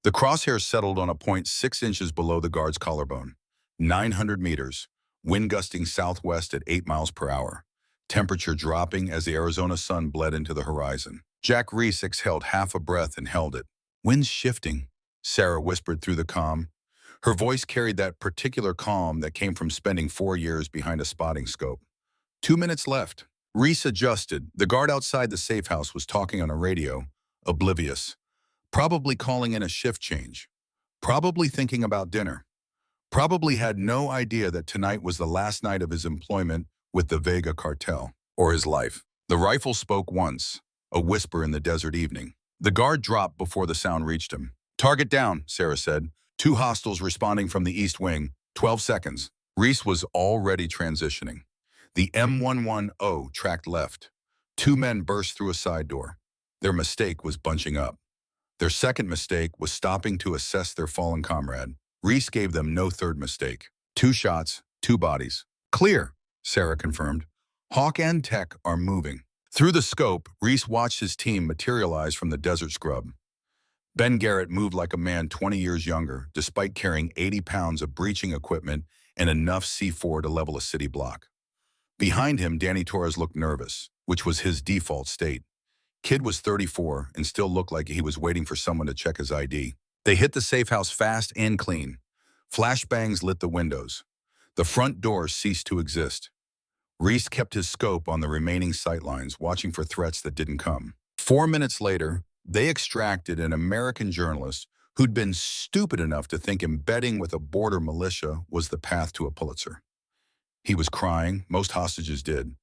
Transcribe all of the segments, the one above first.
The crosshairs settled on a point 6 inches below the guard's collarbone. 900 meters, wind gusting southwest at 8 miles per hour. Temperature dropping as the Arizona sun bled into the horizon. Jack Reese exhaled half a breath and held it. "Wind's shifting," Sarah whispered through the comm. Her voice carried that particular calm that came from spending 4 years behind a spotting scope. 2 minutes left. Reese adjusted. The guard outside the safe house was talking on a radio, oblivious. Probably calling in a shift change. Probably thinking about dinner. Probably had no idea that tonight was the last night of his employment with the Vega cartel, or his life. The rifle spoke once, a whisper in the desert evening. The guard dropped before the sound reached him. "Target down," Sarah said. 2 hostiles responding from the east wing. 12 seconds. Reese was already transitioning. The M110 tracked left. 2 men burst through a side door. Their mistake was bunching up. Their second mistake was stopping to assess their fallen comrade. Reese gave them no third mistake. 2 shots, 2 bodies. "Clear," Sarah confirmed. "Hawk and Tech are moving." Through the scope, Reese watched his team materialize from the desert scrub. Ben Garrett moved like a man 20 years younger, despite carrying 80 pounds of breaching equipment and enough C4 to level a city block. Behind him, Danny Torres looked nervous, which was his default state. Kid was 34 and still looked like he was waiting for someone to check his ID. They hit the safe house fast and clean. Flashbangs lit the windows. The front door ceased to exist. Reese kept his scope on the remaining sightlines, watching for threats that didn't come. 4 minutes later, they extracted an American journalist who'd been stupid enough to think embedding with a border militia was the path to a Pulitzer. He was crying, most hostages did.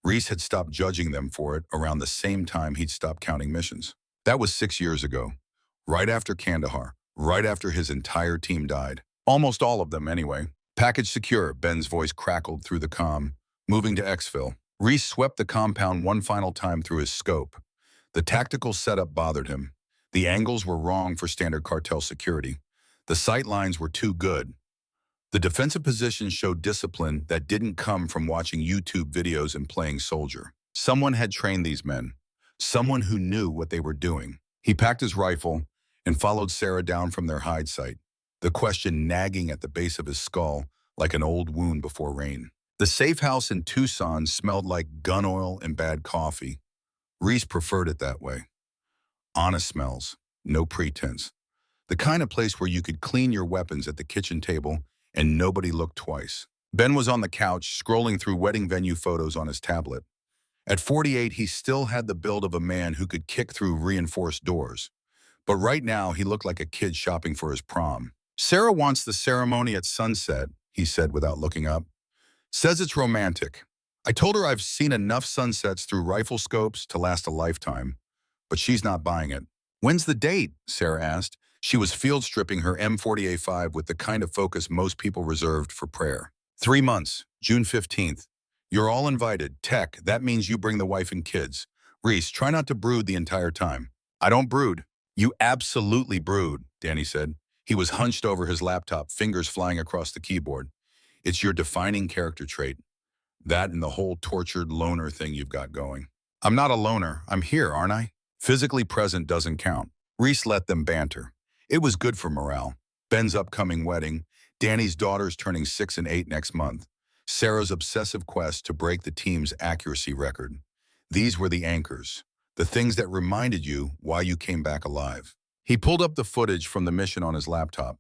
Reese had stopped judging them for it around the same time he'd stopped counting missions. That was 6 years ago, right after Kandahar, right after his entire team died. Almost all of them, anyway. "Package secure," Ben's voice crackled through the comm. Moving to exfil. Reese swept the compound one final time through his scope. The tactical setup bothered him. The angles were wrong for standard cartel security. The sight lines were too good. The defensive positions showed discipline that didn't come from watching YouTube videos and playing soldier. Someone had trained these men. Someone who knew what they were doing. He packed his rifle and followed Sarah down from their hide site, the question nagging at the base of his skull like an old wound before rain. The safe house in Tucson smelled like gun oil and bad coffee. Reese preferred it that way. Honest smells, no pretense. The kind of place where you could clean your weapons at the kitchen table and nobody looked twice. Ben was on the couch, scrolling through wedding venue photos on his tablet. At 48, he still had the build of a man who could kick through reinforced doors. But right now, he looked like a kid shopping for his prom. "Sarah wants the ceremony at sunset," he said without looking up. "Says it's romantic. I told her I've seen enough sunsets through rifle scopes to last a lifetime, but she's not buying it." "When's the date?" Sarah asked. She was field stripping her M40A5 with the kind of focus most people reserved for prayer. 3 months, June 15th. You're all invited. Tech, that means you bring the wife and kids. Reese, try not to brood the entire time." "I don't brood." "You absolutely brood," Danny said. He was hunched over his laptop, fingers flying across the keyboard. "It's your defining character trait. That and the whole tortured loner thing you've got going." "I'm not a loner. I'm here, aren't I?" "Physically present doesn't count." Reese let them banter. It was good for morale. Ben's upcoming wedding, Danny's daughter's turning 6 and 8 next month, Sarah's obsessive quest to break the team's accuracy record. These were the anchors, the things that reminded you why you came back alive. He pulled up the footage from the mission on his laptop.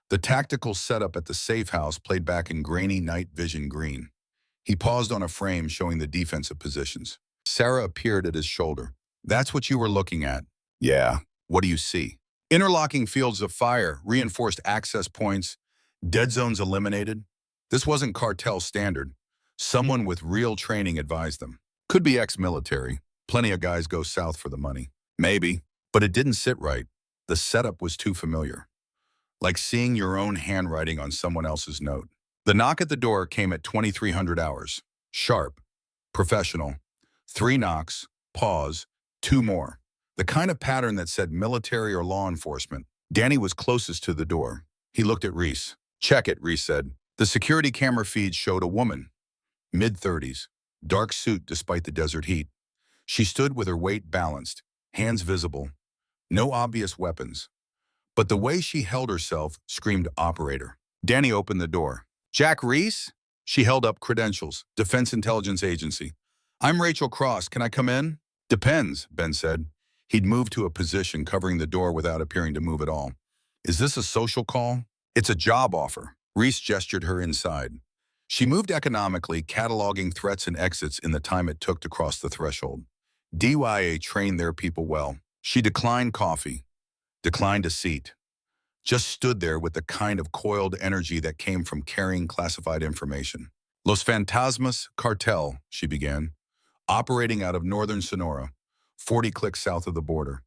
The tactical setup at the safe house played back in grainy night vision green. He paused on a frame showing the defensive positions. Sarah appeared at his shoulder. "That's what you were looking at." "Yeah. What do you see?" "Interlocking fields of fire, reinforced access points, dead zones eliminated." This wasn't cartel standard. Someone with real training advised them. Could be ex-military. Plenty of guys go south for the money. Maybe. But it didn't sit right. The setup was too familiar. Like seeing your own handwriting on someone else's note. The knock at the door came at 2300 hours. Sharp. Professional. 3 knocks. Pause. 2 more. The kind of pattern that said military or law enforcement. Danny was closest to the door. He looked at Reese. "Check it," Reese said. The security camera feed showed a woman. Mid-30s. Dark suit despite the desert heat. She stood with her weight balanced, hands visible. No obvious weapons. But the way she held herself screamed operator. Danny opened the door. Jack Reese? She held up credentials. Defense Intelligence Agency. I'm Rachel Cross. Can I come in? Depends, Ben said. He'd moved to a position covering the door without appearing to move at all. Is this a social call? It's a job offer. Reese gestured her inside. She moved economically, cataloging threats and exits in the time it took to cross the threshold. DYA trained their people well. She declined coffee, declined a seat, just stood there with the kind of coiled energy that came from carrying classified information. Los Fantasmas Cartel, she began, operating out of northern Sonora, 40 clicks south of the border.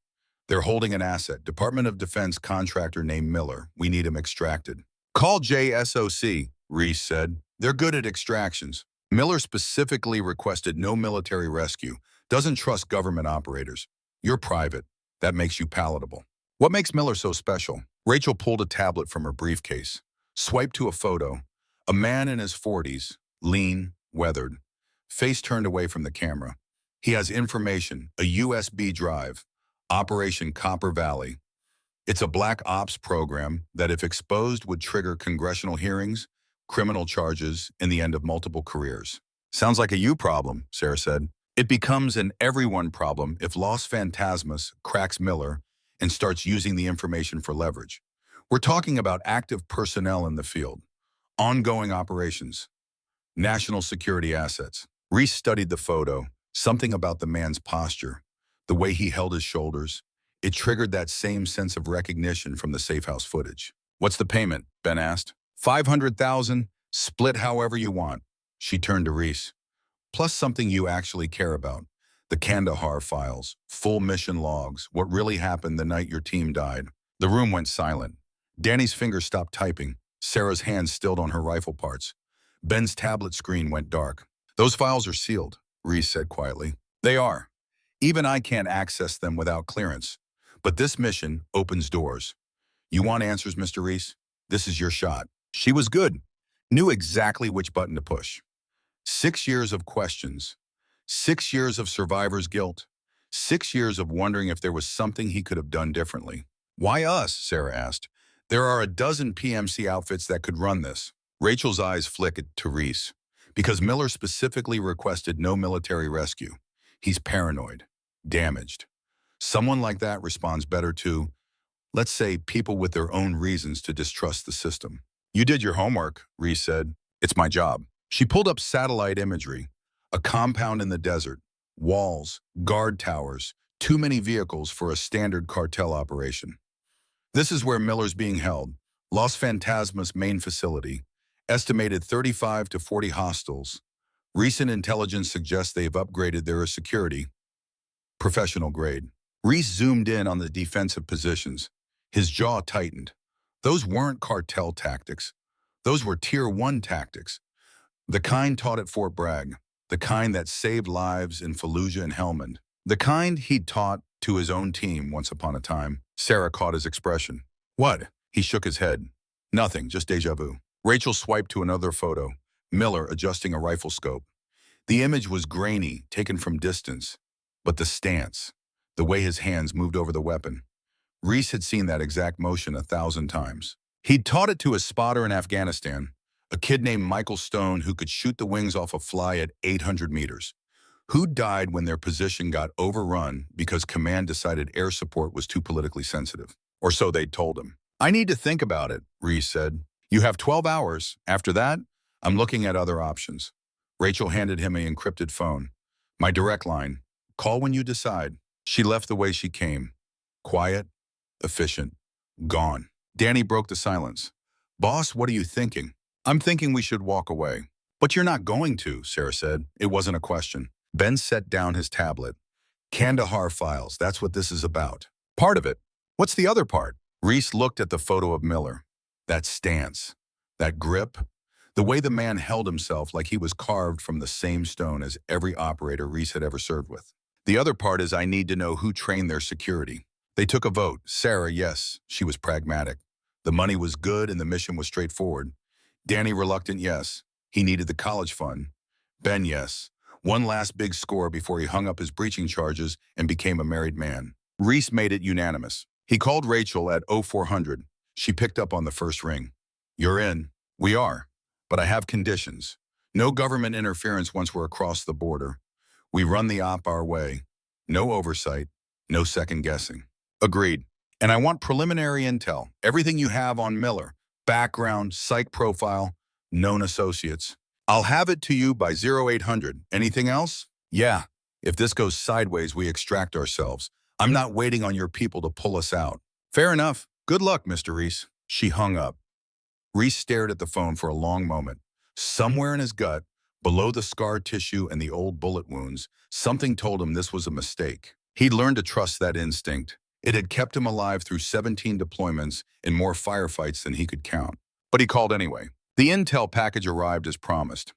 They're holding an asset, Department of Defense contractor named Miller. We need him extracted. Call JSOC, Reese said. They're good at extractions. Miller specifically requested no military rescue, doesn't trust government operators. You're private. That makes you palatable. What makes Miller so special? Rachel pulled a tablet from her briefcase, swiped to a photo. A man in his 40s, lean, weathered, face turned away from the camera. He has information, a USB drive, Operation Copper Valley. It's a black ops program that, if exposed, would trigger congressional hearings, criminal charges, and the end of multiple careers. Sounds like a you problem, Sarah said. It becomes an everyone problem if Los Fantasmas cracks Miller and starts using the information for leverage. We're talking about active personnel in the field, ongoing operations, national security assets. Reese studied the photo, something about the man's posture, the way he held his shoulders. It triggered that same sense of recognition from the safe house footage. What's the payment? Ben asked. $500,000, split however you want. She turned to Reese. Plus something you actually care about. The Kandahar files, full mission logs, what really happened the night your team died. The room went silent. Danny's fingers stopped typing. Sarah's hands stilled on her rifle parts. Ben's tablet screen went dark. Those files are sealed, Reese said quietly. They are. Even I can't access them without clearance. But this mission opens doors. You want answers, Mr. Reese? This is your shot. She was good. Knew exactly which button to push. 6 years of questions. 6 years of survivor's guilt. 6 years of wondering if there was something he could have done differently. Why us? Sarah asked. There are a dozen PMC outfits that could run this. Rachel's eyes flickered to Reese. Because Miller specifically requested no military rescue. He's paranoid, damaged. Someone like that responds better to, let's say, people with their own reasons to distrust the system. You did your homework, Reese said. It's my job. She pulled up satellite imagery. A compound in the desert, walls, guard towers, too many vehicles for a standard cartel operation. This is where Miller's being held. Los Fantasmas main facility. Estimated 35 to 40 hostiles. Recent intelligence suggests they've upgraded their security. Professional grade. Reese zoomed in on the defensive positions. His jaw tightened. Those weren't cartel tactics. Those were Tier 1 tactics. The kind taught at Fort Bragg. The kind that saved lives in Fallujah and Helmand. The kind he'd taught to his own team once upon a time. Sarah caught his expression. What? He shook his head. Nothing, just déjà vu. Rachel swiped to another photo. Miller adjusting a rifle scope. The image was grainy, taken from distance. But the stance, the way his hands moved over the weapon. Reese had seen that exact motion 1,000 times. He'd taught it to a spotter in Afghanistan, a kid named Michael Stone who could shoot the wings off a fly at 800 meters. Who died when their position got overrun because command decided air support was too politically sensitive. Or so they'd told him. I need to think about it, Reese said. You have 12 hours. After that, I'm looking at other options. Rachel handed him an encrypted phone. My direct line. Call when you decide. She left the way she came. Quiet, efficient, gone. Danny broke the silence. Boss, what are you thinking? I'm thinking we should walk away. But you're not going to, Sarah said. It wasn't a question. Ben set down his tablet. Kandahar files, that's what this is about. Part of it. What's the other part? Reese looked at the photo of Miller. That stance, that grip, the way the man held himself like he was carved from the same stone as every operator Reese had ever served with. The other part is I need to know who trained their security. They took a vote. Sarah, yes, she was pragmatic. The money was good and the mission was straightforward. Danny, reluctant, yes. He needed the college fund. Ben, yes. One last big score before he hung up his breaching charges and became a married man. Reese made it unanimous. He called Rachel at 0400. She picked up on the first ring. "You're in." "We are. But I have conditions. No government interference once we're across the border. We run the op our way. No oversight. No second guessing." "Agreed. And I want preliminary intel. Everything you have on Miller. Background, psych profile, known associates. I'll have it to you by 0800. Anything else?" "Yeah. If this goes sideways, we extract ourselves. I'm not waiting on your people to pull us out." "Fair enough. Good luck, Mr. Reese." She hung up. Reese stared at the phone for a long moment. Somewhere in his gut, below the scar tissue and the old bullet wounds, something told him this was a mistake. He'd learned to trust that instinct. It had kept him alive through 17 deployments and more firefights than he could count. But he called anyway. The intel package arrived as promised.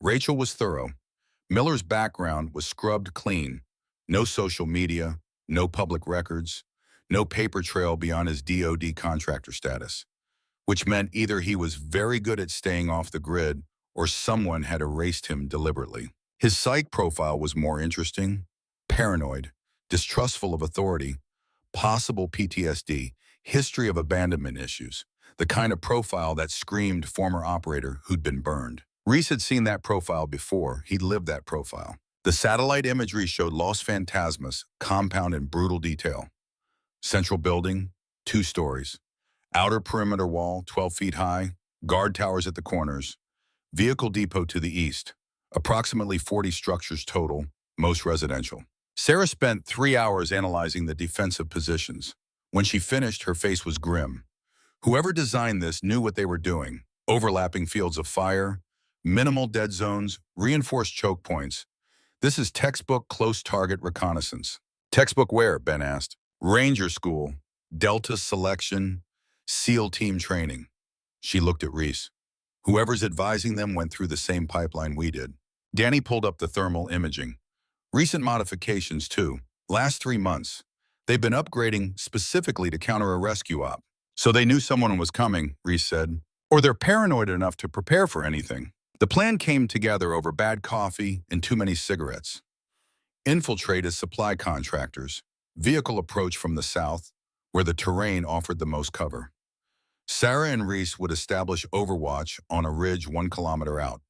Rachel was thorough. Miller's background was scrubbed clean. No social media, no public records, no paper trail beyond his DoD contractor status, which meant either he was very good at staying off the grid or someone had erased him deliberately. His psych profile was more interesting: paranoid, distrustful of authority, possible PTSD, history of abandonment issues, the kind of profile that screamed former operator who'd been burned. Reese had seen that profile before. He'd lived that profile. The satellite imagery showed Los Fantasmas, compound in brutal detail. Central building, 2 stories. Outer perimeter wall, 12 feet high. Guard towers at the corners. Vehicle depot to the east. Approximately 40 structures total, most residential. Sarah spent 3 hours analyzing the defensive positions. When she finished, her face was grim. Whoever designed this knew what they were doing. Overlapping fields of fire, minimal dead zones, reinforced choke points. This is textbook close target reconnaissance. "Textbook where?" Ben asked. "Ranger school, Delta selection, SEAL team training." She looked at Reese. "Whoever's advising them went through the same pipeline we did." Danny pulled up the thermal imaging. "Recent modifications too. Last 3 months. They've been upgrading specifically to counter a rescue op." "So they knew someone was coming," Reese said. "Or they're paranoid enough to prepare for anything." The plan came together over bad coffee and too many cigarettes. Infiltrate as supply contractors. Vehicle approach from the south, where the terrain offered the most cover. Sarah and Reese would establish overwatch on a ridge 1 kilometer out.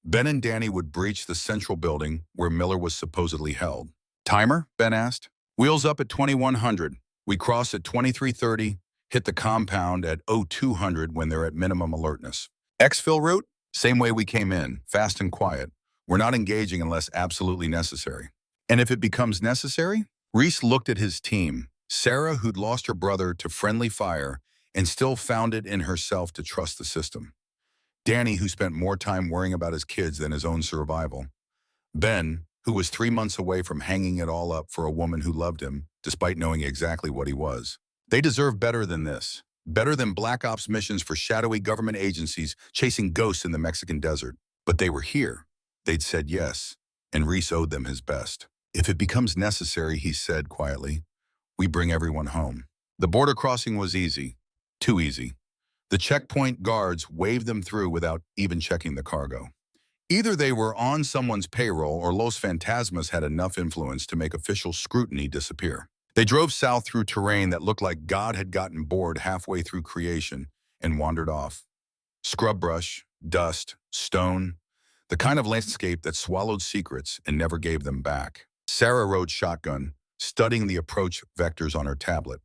Ben and Danny would breach the central building where Miller was supposedly held. "Timer?" Ben asked. "Wheels up at 2100. We cross at 2330, hit the compound at 0200 when they're at minimum alertness. Exfil route? Same way we came in, fast and quiet. We're not engaging unless absolutely necessary." "And if it becomes necessary?" Reese looked at his team. Sarah, who'd lost her brother to friendly fire and still found it in herself to trust the system. Danny, who spent more time worrying about his kids than his own survival. Ben, who was 3 months away from hanging it all up for a woman who loved him, despite knowing exactly what he was. They deserve better than this. Better than Black Ops missions for shadowy government agencies chasing ghosts in the Mexican desert. But they were here. They'd said yes, and Reese owed them his best. "If it becomes necessary," he said quietly, "we bring everyone home." The border crossing was easy. Too easy. The checkpoint guards waved them through without even checking the cargo. Either they were on someone's payroll or Los Fantasmas had enough influence to make official scrutiny disappear. They drove south through terrain that looked like God had gotten bored halfway through creation and wandered off. Scrub brush, dust, stone, the kind of landscape that swallowed secrets and never gave them back. Sarah rode shotgun, studying the approach vectors on her tablet.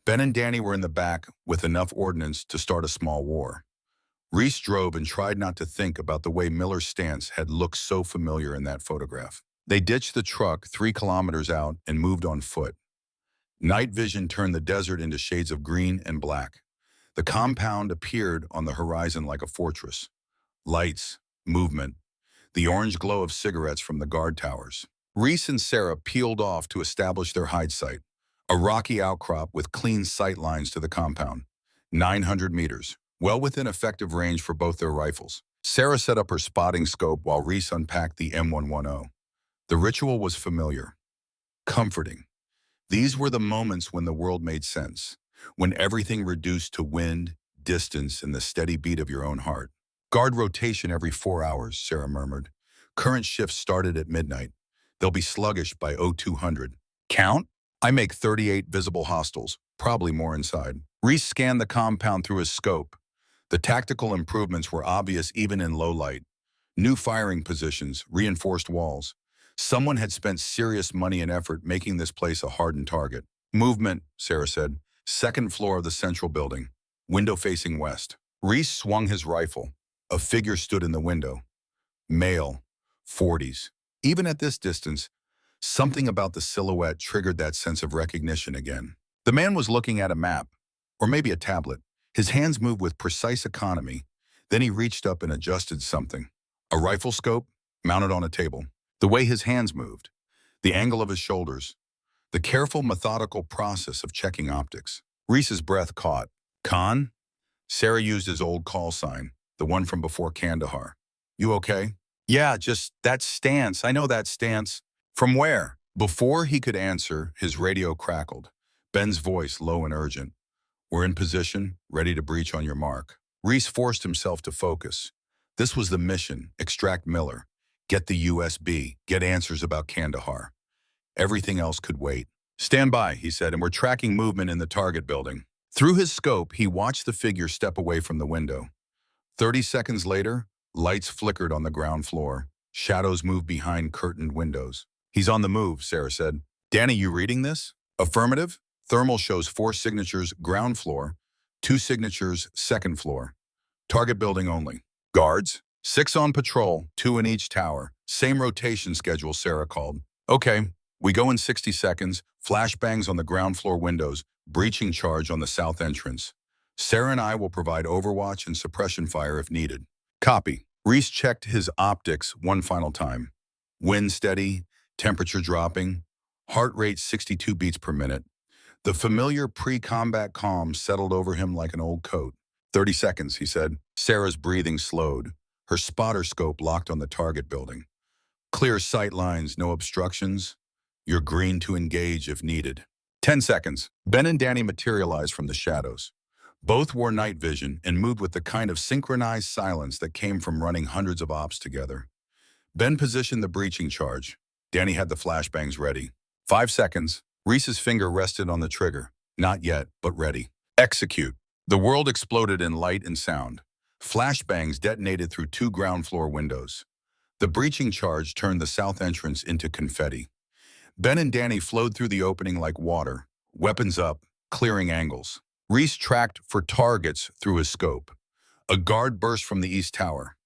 Ben and Danny were in the back with enough ordnance to start a small war. Reese drove and tried not to think about the way Miller's stance had looked so familiar in that photograph. They ditched the truck 3 kilometers out and moved on foot. Night vision turned the desert into shades of green and black. The compound appeared on the horizon like a fortress. Lights, movement, the orange glow of cigarettes from the guard towers. Reese and Sarah peeled off to establish their hide site, a rocky outcrop with clean sight lines to the compound. 900 meters, well within effective range for both their rifles. Sarah set up her spotting scope while Reese unpacked the M110. The ritual was familiar, comforting. These were the moments when the world made sense, when everything reduced to wind, distance, and the steady beat of your own heart. "Guard rotation every 4 hours, Sarah murmured. "Current shifts started at midnight. They'll be sluggish by 0200. "Count?" "I make 38 visible hostiles. Probably more inside. Reese scanned the compound through his scope. The tactical improvements were obvious even in low light. New firing positions, reinforced walls. Someone had spent serious money and effort making this place a hardened target. Movement, Sarah said. Second floor of the central building. Window facing west. Reese swung his rifle. A figure stood in the window. Male, 40s. Even at this distance, something about the silhouette triggered that sense of recognition again. The man was looking at a map, or maybe a tablet. His hands moved with precise economy. Then he reached up and adjusted something. A rifle scope mounted on a table. The way his hands moved, the angle of his shoulders, the careful, methodical process of checking optics. Reese's breath caught. Khan? Sarah used his old call sign, the one from before Kandahar. You okay? Yeah, just that stance. I know that stance. From where? Before he could answer, his radio crackled. Ben's voice, low and urgent. We're in position, ready to breach on your mark. Reese forced himself to focus. This was the mission, extract Miller. Get the USB, get answers about Kandahar. Everything else could wait. Stand by, he said, and we're tracking movement in the target building. Through his scope, he watched the figure step away from the window. 30 seconds later, lights flickered on the ground floor. Shadows moved behind curtained windows. He's on the move, Sarah said. Danny, you reading this? Affirmative. Thermal shows 4 signatures, ground floor, 2 signatures, second floor. Target building only. Guards? 6 on patrol, 2 in each tower. Same rotation schedule, Sarah called. Okay, we go in 60 seconds. Flashbangs on the ground floor windows. Breaching charge on the south entrance. Sarah and I will provide overwatch and suppression fire if needed. Copy. Reese checked his optics one final time. Wind steady, temperature dropping, heart rate 62 beats per minute. The familiar pre-combat calm settled over him like an old coat. 30 seconds, he said. Sarah's breathing slowed. Her spotter scope locked on the target building. Clear sight lines, no obstructions. You're green to engage if needed. 10 seconds. Ben and Danny materialized from the shadows. Both wore night vision and moved with the kind of synchronized silence that came from running hundreds of ops together. Ben positioned the breaching charge. Danny had the flashbangs ready. 5 seconds. Reese's finger rested on the trigger. Not yet, but ready. Execute. The world exploded in light and sound. Flashbangs detonated through 2 ground floor windows. The breaching charge turned the south entrance into confetti. Ben and Danny flowed through the opening like water, weapons up, clearing angles. Reese tracked for targets through his scope. A guard burst from the east tower.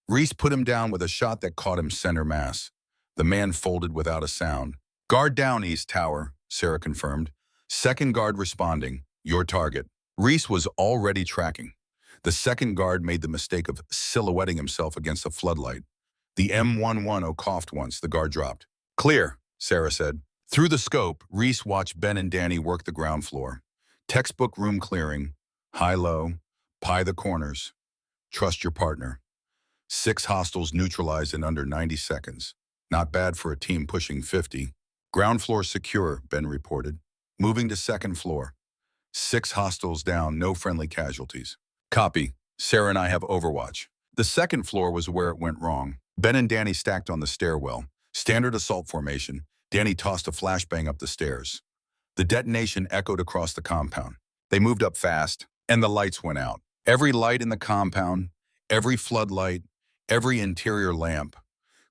Reese put him down with a shot that caught him center mass. The man folded without a sound. Guard down, east tower, Sarah confirmed. Second guard responding. Your target. Reese was already tracking. The second guard made the mistake of silhouetting himself against a floodlight. The M110 coughed once. The guard dropped. Clear, Sarah said. Through the scope, Reese watched Ben and Danny work the ground floor. Textbook room clearing. High-low. Pie the corners. Trust your partner. 6 hostiles neutralized in under 90 seconds. Not bad for a team pushing 50. Ground floor secure, Ben reported. Moving to second floor. 6 hostiles down, no friendly casualties. Copy. Sarah and I have overwatch. The second floor was where it went wrong. Ben and Danny stacked on the stairwell. Standard assault formation. Danny tossed a flashbang up the stairs. The detonation echoed across the compound. They moved up fast, and the lights went out. Every light in the compound, every floodlight, every interior lamp.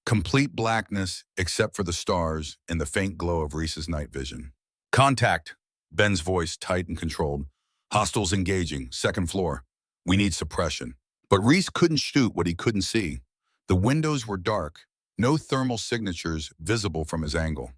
Complete blackness except for the stars and the faint glow of Reese's night vision. Contact, Ben's voice tight and controlled. Hostiles engaging, second floor. We need suppression. But Reese couldn't shoot what he couldn't see. The windows were dark, no thermal signatures visible from his angle.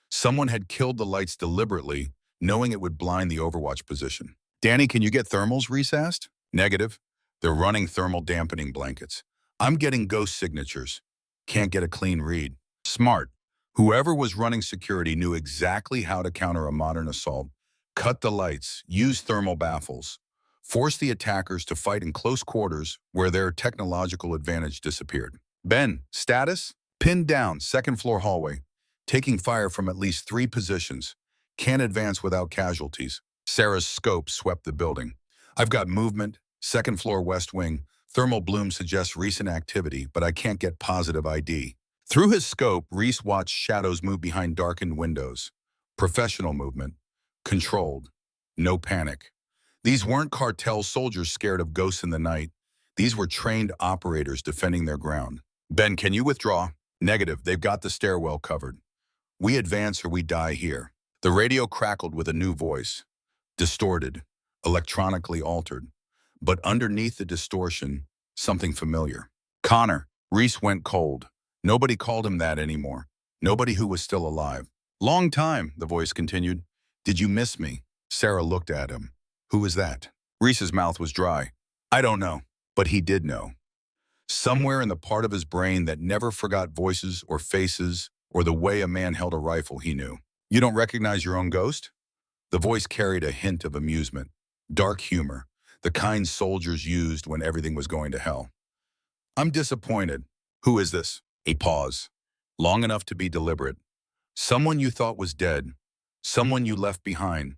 Someone had killed the lights deliberately, knowing it would blind the overwatch position. Danny, can you get thermals, Reese asked. Negative. They're running thermal dampening blankets. I'm getting ghost signatures. Can't get a clean read. Smart. Whoever was running security knew exactly how to counter a modern assault. Cut the lights, use thermal baffles, force the attackers to fight in close quarters where their technological advantage disappeared. Ben, status? Pinned down, second floor hallway. Taking fire from at least 3 positions. Can't advance without casualties. Sarah's scope swept the building. I've got movement, second floor west wing. Thermal bloom suggests recent activity, but I can't get positive ID. Through his scope, Reese watched shadows move behind darkened windows. Professional movement. Controlled. No panic. These weren't cartel soldiers scared of ghosts in the night. These were trained operators defending their ground. Ben, can you withdraw? Negative, they've got the stairwell covered. We advance or we die here. The radio crackled with a new voice. Distorted, electronically altered. But underneath the distortion, something familiar. Connor. Reese went cold. Nobody called him that anymore. Nobody who was still alive. Long time, the voice continued. Did you miss me? Sarah looked at him. Who was that? Reese's mouth was dry. I don't know, but he did know. Somewhere in the part of his brain that never forgot voices or faces or the way a man held a rifle, he knew. You don't recognize your own ghost? The voice carried a hint of amusement, dark humor, the kind soldiers used when everything was going to hell. I'm disappointed. Who is this? A pause, long enough to be deliberate. Someone you thought was dead, someone you left behind,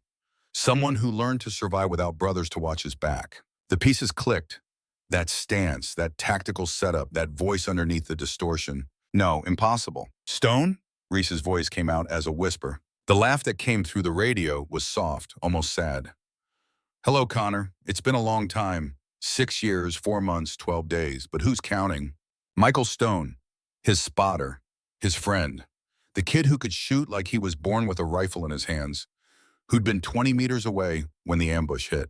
someone who learned to survive without brothers to watch his back. The pieces clicked. That stance, that tactical setup, that voice underneath the distortion. No, impossible. Stone? Reese's voice came out as a whisper. The laugh that came through the radio was soft, almost sad. Hello, Connor. It's been a long time. 6 years, 4 months, 12 days. But who's counting? Michael Stone, his spotter, his friend. The kid who could shoot like he was born with a rifle in his hands. Who'd been 20 meters away when the ambush hit.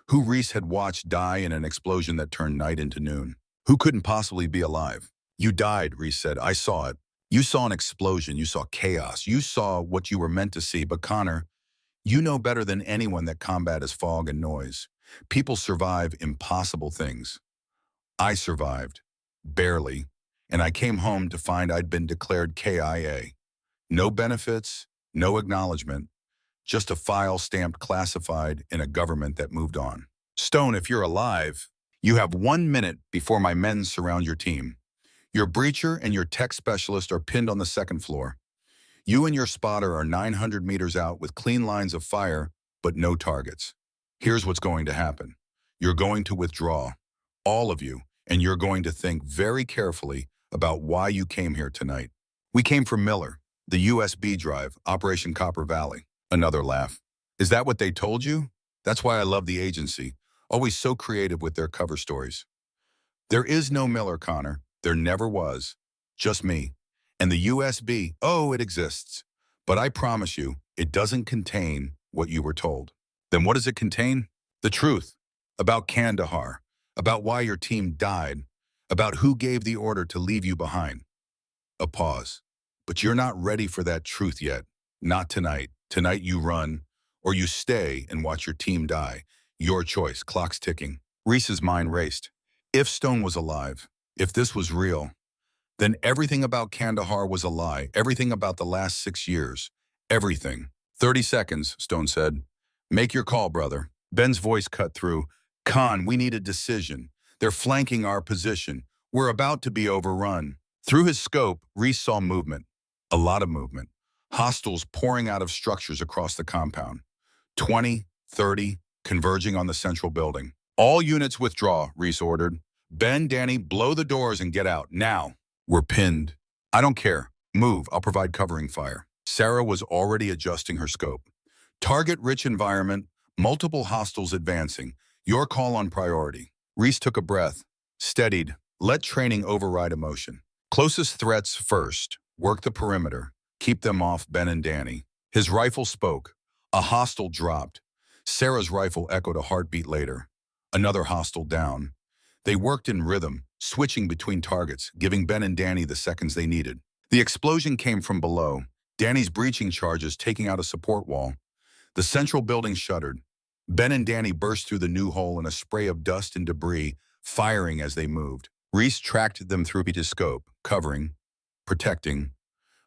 Who Reese had watched die in an explosion that turned night into noon. Who couldn't possibly be alive? You died, Reese said. I saw it. You saw an explosion. You saw chaos. You saw what you were meant to see. But Connor, you know better than anyone that combat is fog and noise. People survive impossible things. I survived. Barely. And I came home to find I'd been declared KIA. No benefits, no acknowledgement. Just a file stamped classified in a government that moved on. Stone, if you're alive, you have 1 minute before my men surround your team. Your breacher and your tech specialist are pinned on the second floor. You and your spotter are 900 meters out with clean lines of fire, but no targets. Here's what's going to happen. You're going to withdraw, all of you, and you're going to think very carefully about why you came here tonight. We came from Miller, the USB drive, Operation Copper Valley. Another laugh. Is that what they told you? That's why I love the agency, always so creative with their cover stories. There is no Miller, Connor. There never was. Just me. And the USB, oh, it exists. But I promise you, it doesn't contain what you were told. Then what does it contain? The truth. About Kandahar. About why your team died. About who gave the order to leave you behind. A pause. But you're not ready for that truth yet. Not tonight. Tonight you run, or you stay and watch your team die. Your choice, clock's ticking. Reese's mind raced. If Stone was alive, if this was real, then everything about Kandahar was a lie. Everything about the last 6 years. Everything. 30 seconds, Stone said. Make your call, brother. Ben's voice cut through. Khan, we need a decision. They're flanking our position. We're about to be overrun. Through his scope, Reese saw movement. A lot of movement. Hostiles pouring out of structures across the compound. 20, 30, converging on the central building. All units withdraw, Reese ordered. Ben, Danny, blow the doors and get out, now. We're pinned. I don't care. Move, I'll provide covering fire. Sarah was already adjusting her scope. Target-rich environment, multiple hostiles advancing. Your call on priority. Reese took a breath. Steadied. Let training override emotion. Closest threats first. Work the perimeter. Keep them off Ben and Danny. His rifle spoke. A hostile dropped. Sarah's rifle echoed a heartbeat later. Another hostile down. They worked in rhythm, switching between targets, giving Ben and Danny the seconds they needed. The explosion came from below. Danny's breaching charges taking out a support wall. The central building shuddered. Ben and Danny burst through the new hole in a spray of dust and debris, firing as they moved. Reese tracked them through his scope, covering, protecting,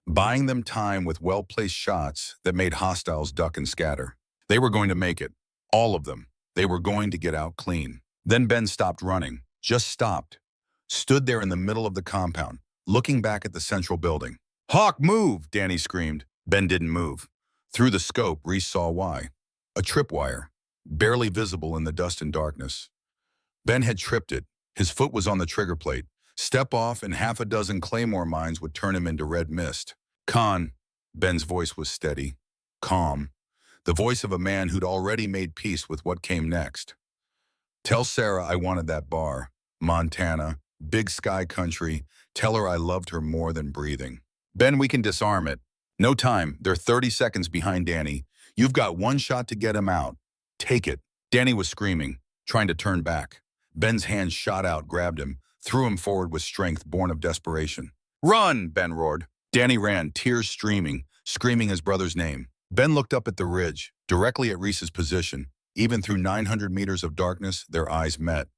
buying them time with well-placed shots that made hostiles duck and scatter. They were going to make it. All of them. They were going to get out clean. Then Ben stopped running. Just stopped. Stood there in the middle of the compound, looking back at the central building. Hawk, move! Danny screamed. Ben didn't move. Through the scope, Reese saw why. A tripwire, barely visible in the dust and darkness. Ben had tripped it. His foot was on the trigger plate. Step off and half a dozen claymore mines would turn him into red mist. Khan, Ben's voice was steady, calm. the voice of a man who'd already made peace with what came next. Tell Sarah I wanted that bar. Montana, big sky country. Tell her I loved her more than breathing. Ben, we can disarm it. No time. They're 30 seconds behind Danny. You've got one shot to get him out. Take it. Danny was screaming, trying to turn back. Ben's hand shot out, grabbed him, threw him forward with strength born of desperation. Run, Ben roared. Danny ran, tears streaming, screaming his brother's name. Ben looked up at the ridge, directly at Reese's position. Even through 900 meters of darkness, their eyes met.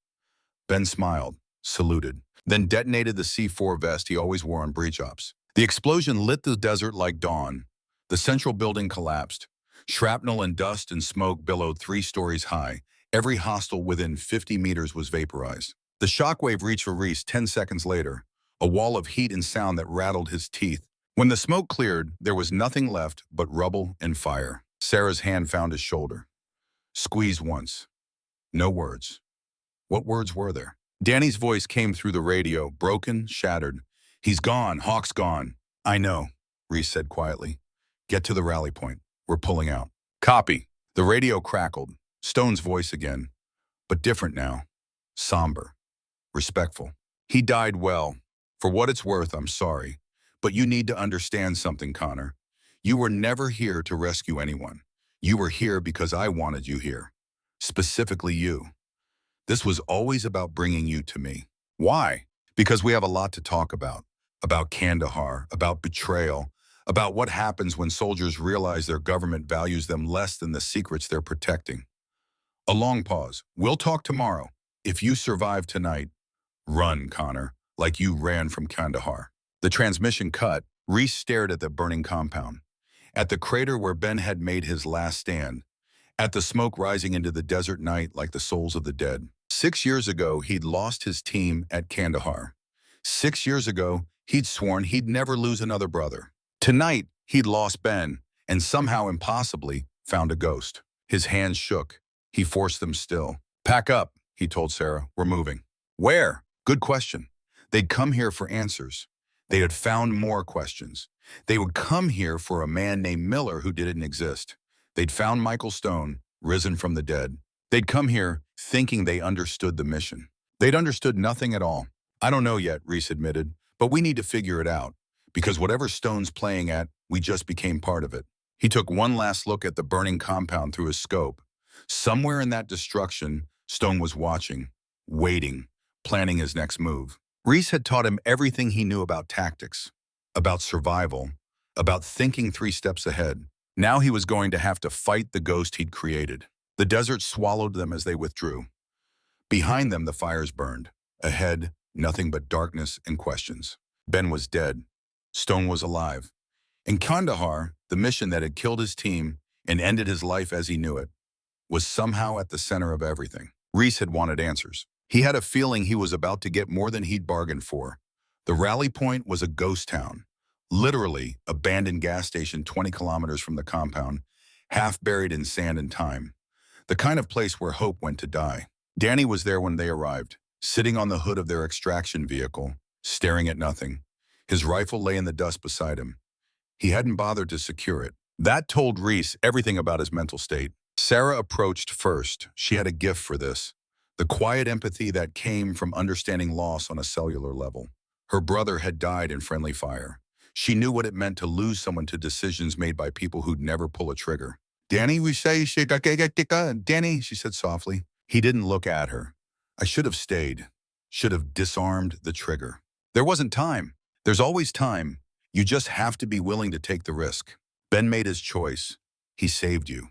Ben smiled, saluted, then detonated the C4 vest he always wore on breach ops. The explosion lit the desert like dawn. The central building collapsed. Shrapnel and dust and smoke billowed 3 stories high. Every hostile within 50 meters was vaporized. The shockwave reached for Reese 10 seconds later, a wall of heat and sound that rattled his teeth. When the smoke cleared, there was nothing left but rubble and fire. Sarah's hand found his shoulder. Squeezed once. No words. What words were there? Danny's voice came through the radio, broken, shattered. He's gone. Hawk's gone. I know, Reese said quietly. Get to the rally point. We're pulling out. Copy. The radio crackled. Stone's voice again, but different now. Somber. Respectful. He died well. For what it's worth, I'm sorry. But you need to understand something, Connor. You were never here to rescue anyone. You were here because I wanted you here. Specifically you. This was always about bringing you to me. Why? Because we have a lot to talk about. About Kandahar, about betrayal, about what happens when soldiers realize their government values them less than the secrets they're protecting. A long pause. We'll talk tomorrow. If you survive tonight, run, Connor, like you ran from Kandahar. The transmission cut. Reese stared at the burning compound, at the crater where Ben had made his last stand, at the smoke rising into the desert night like the souls of the dead. 6 years ago, he'd lost his team at Kandahar. 6 years ago, he'd sworn he'd never lose another brother. Tonight, he'd lost Ben, and somehow impossibly found a ghost. His hands shook. He forced them still. Pack up, he told Sarah. We're moving. Where? Good question. They'd come here for answers. They had found more questions. They would come here for a man named Miller who didn't exist. They'd found Michael Stone, risen from the dead. They'd come here thinking they understood the mission. They'd understood nothing at all. I don't know yet, Reese admitted, but we need to figure it out. Because whatever Stone's playing at, we just became part of it. He took one last look at the burning compound through his scope. Somewhere in that destruction, Stone was watching, waiting, planning his next move. Reese had taught him everything he knew about tactics, about survival, about thinking 3 steps ahead. Now he was going to have to fight the ghost he'd created. The desert swallowed them as they withdrew. Behind them, the fires burned. Ahead, nothing but darkness and questions. Ben was dead. Stone was alive. In Kandahar, the mission that had killed his team and ended his life as he knew it was somehow at the center of everything. Reese had wanted answers. He had a feeling he was about to get more than he'd bargained for. The rally point was a ghost town, literally abandoned gas station 20 kilometers from the compound, half buried in sand and time. The kind of place where hope went to die. Danny was there when they arrived, sitting on the hood of their extraction vehicle, staring at nothing. His rifle lay in the dust beside him. He hadn't bothered to secure it. That told Reese everything about his mental state. Sarah approached first. She had a gift for this. The quiet empathy that came from understanding loss on a cellular level. Her brother had died in friendly fire. She knew what it meant to lose someone to decisions made by people who'd never pull a trigger. Danny, Danny, she said softly. He didn't look at her. I should have stayed. Should have disarmed the trigger. There wasn't time. There's always time. You just have to be willing to take the risk. Ben made his choice. He saved you.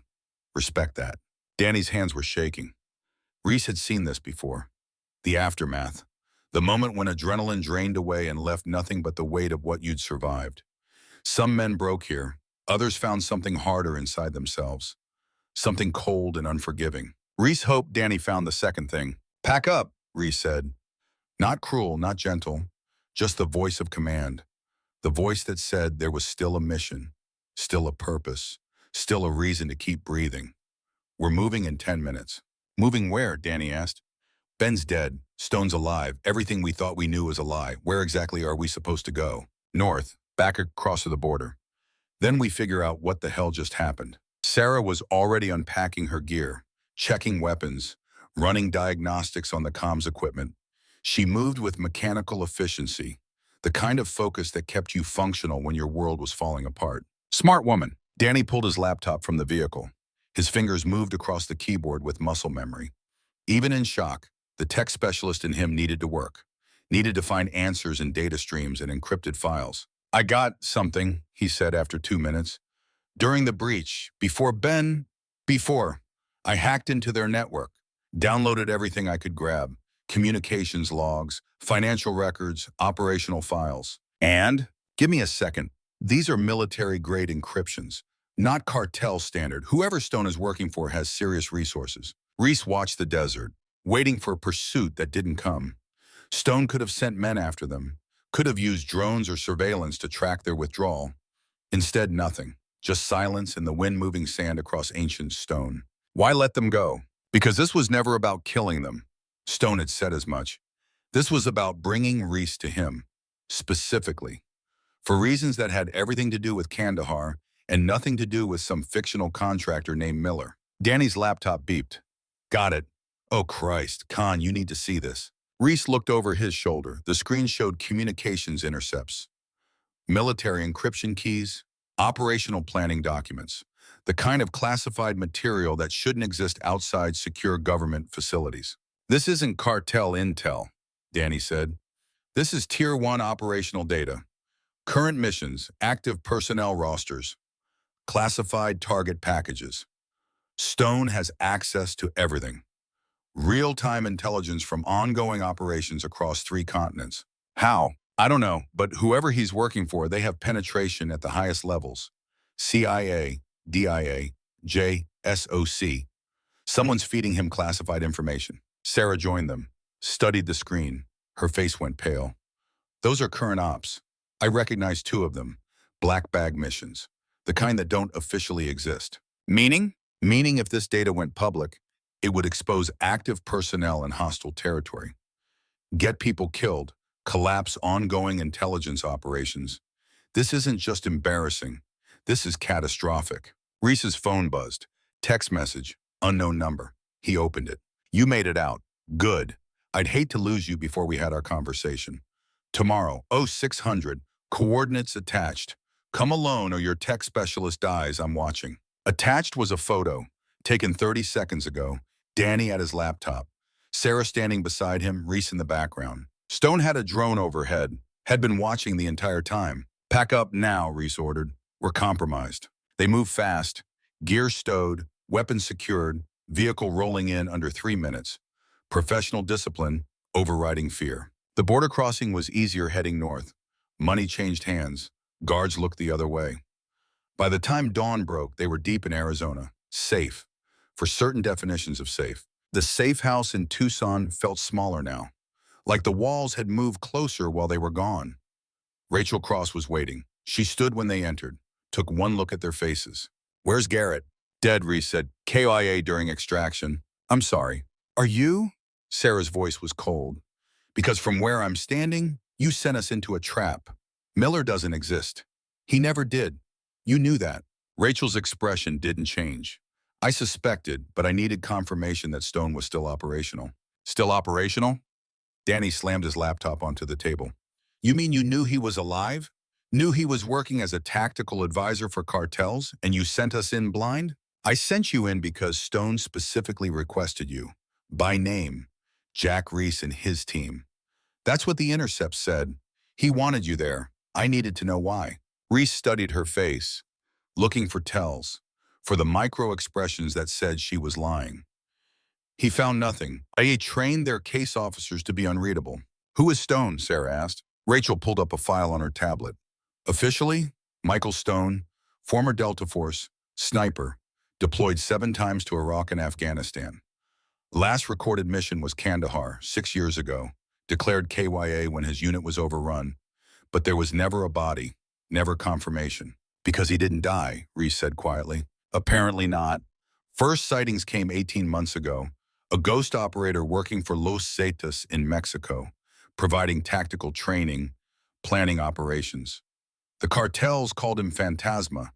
Respect that. Danny's hands were shaking. Reese had seen this before. The aftermath. The moment when adrenaline drained away and left nothing but the weight of what you'd survived. Some men broke here. Others found something harder inside themselves. Something cold and unforgiving. Reese hoped Danny found the second thing. Pack up, Reese said. Not cruel, not gentle. Just the voice of command. The voice that said there was still a mission. Still a purpose. Still a reason to keep breathing. We're moving in 10 minutes. Moving where? Danny asked. Ben's dead. Stone's alive. Everything we thought we knew was a lie. Where exactly are we supposed to go? North. Back across to the border. Then we figure out what the hell just happened. Sarah was already unpacking her gear, checking weapons, running diagnostics on the comms equipment. She moved with mechanical efficiency, the kind of focus that kept you functional when your world was falling apart. Smart woman. Danny pulled his laptop from the vehicle. His fingers moved across the keyboard with muscle memory. Even in shock, the tech specialist in him needed to work, needed to find answers in data streams and encrypted files. I got something, he said after 2 minutes. During the breach, before, I hacked into their network, downloaded everything I could grab, communications logs, financial records, operational files. And, give me a second, these are military-grade encryptions, not cartel standard. Whoever Stone is working for has serious resources. Reese watched the desert, waiting for pursuit that didn't come. Stone could have sent men after them, could have used drones or surveillance to track their withdrawal. Instead, nothing. Just silence and the wind-moving sand across ancient stone. Why let them go? Because this was never about killing them. Stone had said as much. This was about bringing Reese to him, specifically, for reasons that had everything to do with Kandahar and nothing to do with some fictional contractor named Miller. Danny's laptop beeped. Got it. Oh Christ, Khan, you need to see this. Reese looked over his shoulder. The screen showed communications intercepts, military encryption keys, operational planning documents, the kind of classified material that shouldn't exist outside secure government facilities. This isn't cartel intel, Danny said. This is Tier 1 operational data. Current missions, active personnel rosters, classified target packages. Stone has access to everything. Real-time intelligence from ongoing operations across 3 continents. How? I don't know, but whoever he's working for, they have penetration at the highest levels. CIA, DIA, JSOC. Someone's feeding him classified information. Sarah joined them, studied the screen. Her face went pale. Those are current ops. I recognize 2 of them. Black bag missions. The kind that don't officially exist. Meaning? Meaning if this data went public, it would expose active personnel in hostile territory. Get people killed. Collapse ongoing intelligence operations. This isn't just embarrassing. This is catastrophic. Reese's phone buzzed. Text message. Unknown number. He opened it. You made it out. Good. I'd hate to lose you before we had our conversation. Tomorrow, 0600, coordinates attached. Come alone or your tech specialist dies, I'm watching. Attached was a photo, taken 30 seconds ago. Danny at his laptop. Sarah standing beside him, Reese in the background. Stone had a drone overhead, had been watching the entire time. Pack up now, Reese ordered. We're compromised. They moved fast. Gear stowed, weapons secured, vehicle rolling in under 3 minutes. Professional discipline, overriding fear. The border crossing was easier heading north. Money changed hands. Guards looked the other way. By the time dawn broke, they were deep in Arizona. Safe. For certain definitions of safe. The safe house in Tucson felt smaller now. Like the walls had moved closer while they were gone. Rachel Cross was waiting. She stood when they entered, took one look at their faces. Where's Garrett? Dead, Reese said. KIA during extraction. I'm sorry. Are you? Sarah's voice was cold. Because from where I'm standing, you sent us into a trap. Miller doesn't exist. He never did. You knew that. Rachel's expression didn't change. I suspected, but I needed confirmation that Stone was still operational. Still operational? Danny slammed his laptop onto the table. You mean you knew he was alive? Knew he was working as a tactical advisor for cartels, and you sent us in blind? I sent you in because Stone specifically requested you. By name. Jack Reese and his team. That's what the intercept said. He wanted you there. I needed to know why. Reese studied her face, looking for tells, for the micro-expressions that said she was lying. He found nothing. They trained their case officers to be unreadable. Who is Stone? Sarah asked. Rachel pulled up a file on her tablet. Officially, Michael Stone, former Delta Force, sniper, deployed 7 times to Iraq and Afghanistan. Last recorded mission was Kandahar, 6 years ago, declared KYA when his unit was overrun. But there was never a body, never confirmation. Because he didn't die, Reese said quietly. Apparently not. First sightings came 18 months ago. A ghost operator working for Los Zetas in Mexico, providing tactical training, planning operations. The cartels called him Phantasma,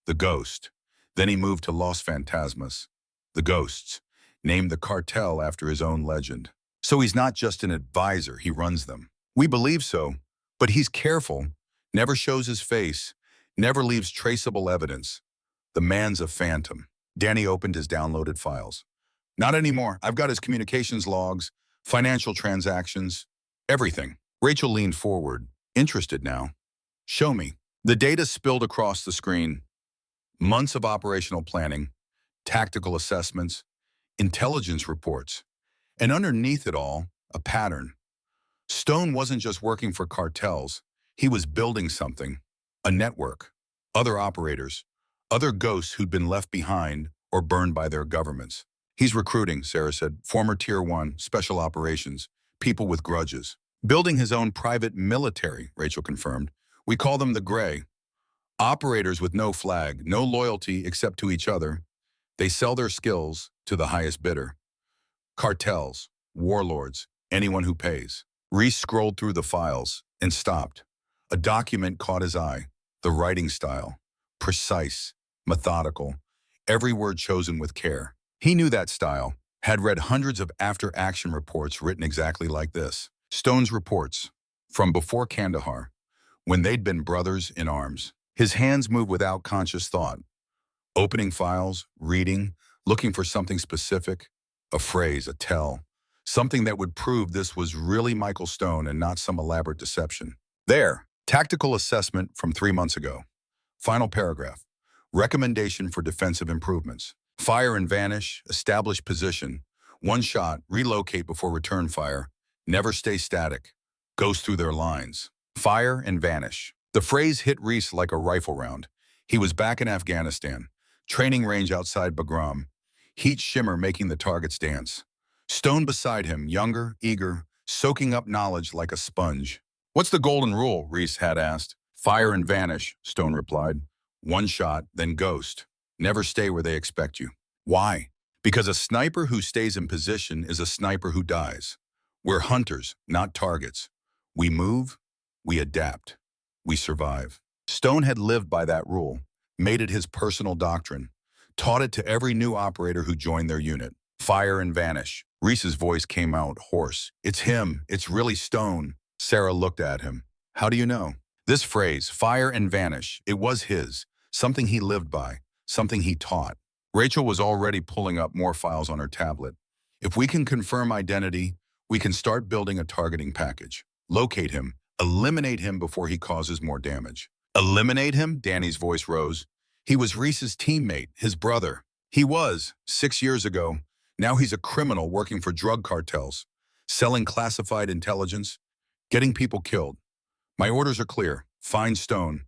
the ghost. Then he moved to Los Fantasmas, the ghosts, named the cartel after his own legend. So he's not just an advisor, he runs them. We believe so, but he's careful, never shows his face, never leaves traceable evidence. The man's a phantom. Danny opened his downloaded files. Not anymore. I've got his communications logs, financial transactions, everything. Rachel leaned forward, interested now. Show me. The data spilled across the screen. Months of operational planning, tactical assessments, intelligence reports, and underneath it all, a pattern. Stone wasn't just working for cartels. He was building something, a network, other operators, other ghosts who'd been left behind or burned by their governments. He's recruiting, Sarah said, former Tier 1, special operations, people with grudges. Building his own private military, Rachel confirmed. We call them the Gray. Operators with no flag, no loyalty except to each other. They sell their skills to the highest bidder. Cartels, warlords, anyone who pays. Reese scrolled through the files and stopped. A document caught his eye. The writing style. Precise, methodical, every word chosen with care. He knew that style, had read hundreds of after-action reports written exactly like this. Stone's reports, from before Kandahar, when they'd been brothers in arms. His hands moved without conscious thought. Opening files, reading, looking for something specific, a phrase, a tell, something that would prove this was really Michael Stone and not some elaborate deception. There, tactical assessment from 3 months ago. Final paragraph. Recommendation for defensive improvements. Fire and vanish, establish position. One shot, relocate before return fire. Never stay static. Goes through their lines. Fire and vanish. The phrase hit Reese like a rifle round. He was back in Afghanistan. Training range outside Bagram. Heat shimmer making the targets dance. Stone beside him, younger, eager, soaking up knowledge like a sponge. What's the golden rule? Reese had asked. Fire and vanish, Stone replied. One shot, then ghost. Never stay where they expect you. Why? Because a sniper who stays in position is a sniper who dies. We're hunters, not targets. We move, we adapt, we survive. Stone had lived by that rule, made it his personal doctrine, taught it to every new operator who joined their unit. Fire and vanish. Reese's voice came out hoarse. It's him. It's really Stone. Sarah looked at him. How do you know? This phrase, fire and vanish, it was his, something he lived by, something he taught. Rachel was already pulling up more files on her tablet. If we can confirm identity, we can start building a targeting package. Locate him, eliminate him before he causes more damage. Eliminate him? Danny's voice rose. He was Reese's teammate, his brother. He was, 6 years ago. Now he's a criminal working for drug cartels, selling classified intelligence, getting people killed. My orders are clear. Find Stone.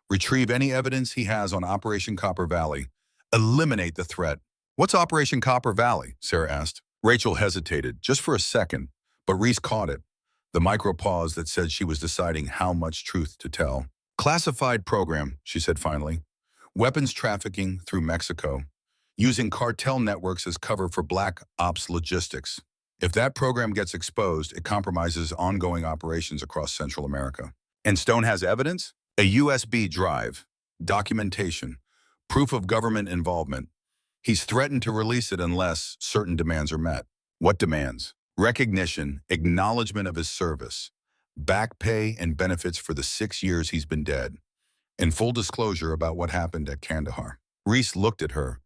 Retrieve any evidence he has on Operation Copper Valley. Eliminate the threat. What's Operation Copper Valley? Sarah asked. Rachel hesitated, just for a second, but Reese caught it. The micro pause that said she was deciding how much truth to tell. Classified program, she said finally. Weapons trafficking through Mexico, using cartel networks as cover for black ops logistics. If that program gets exposed, it compromises ongoing operations across Central America. And Stone has evidence? A USB drive, documentation, proof of government involvement. He's threatened to release it unless certain demands are met. What demands? Recognition, acknowledgement of his service, back pay and benefits for the 6 years he's been dead, and full disclosure about what happened at Kandahar. Reese looked at her.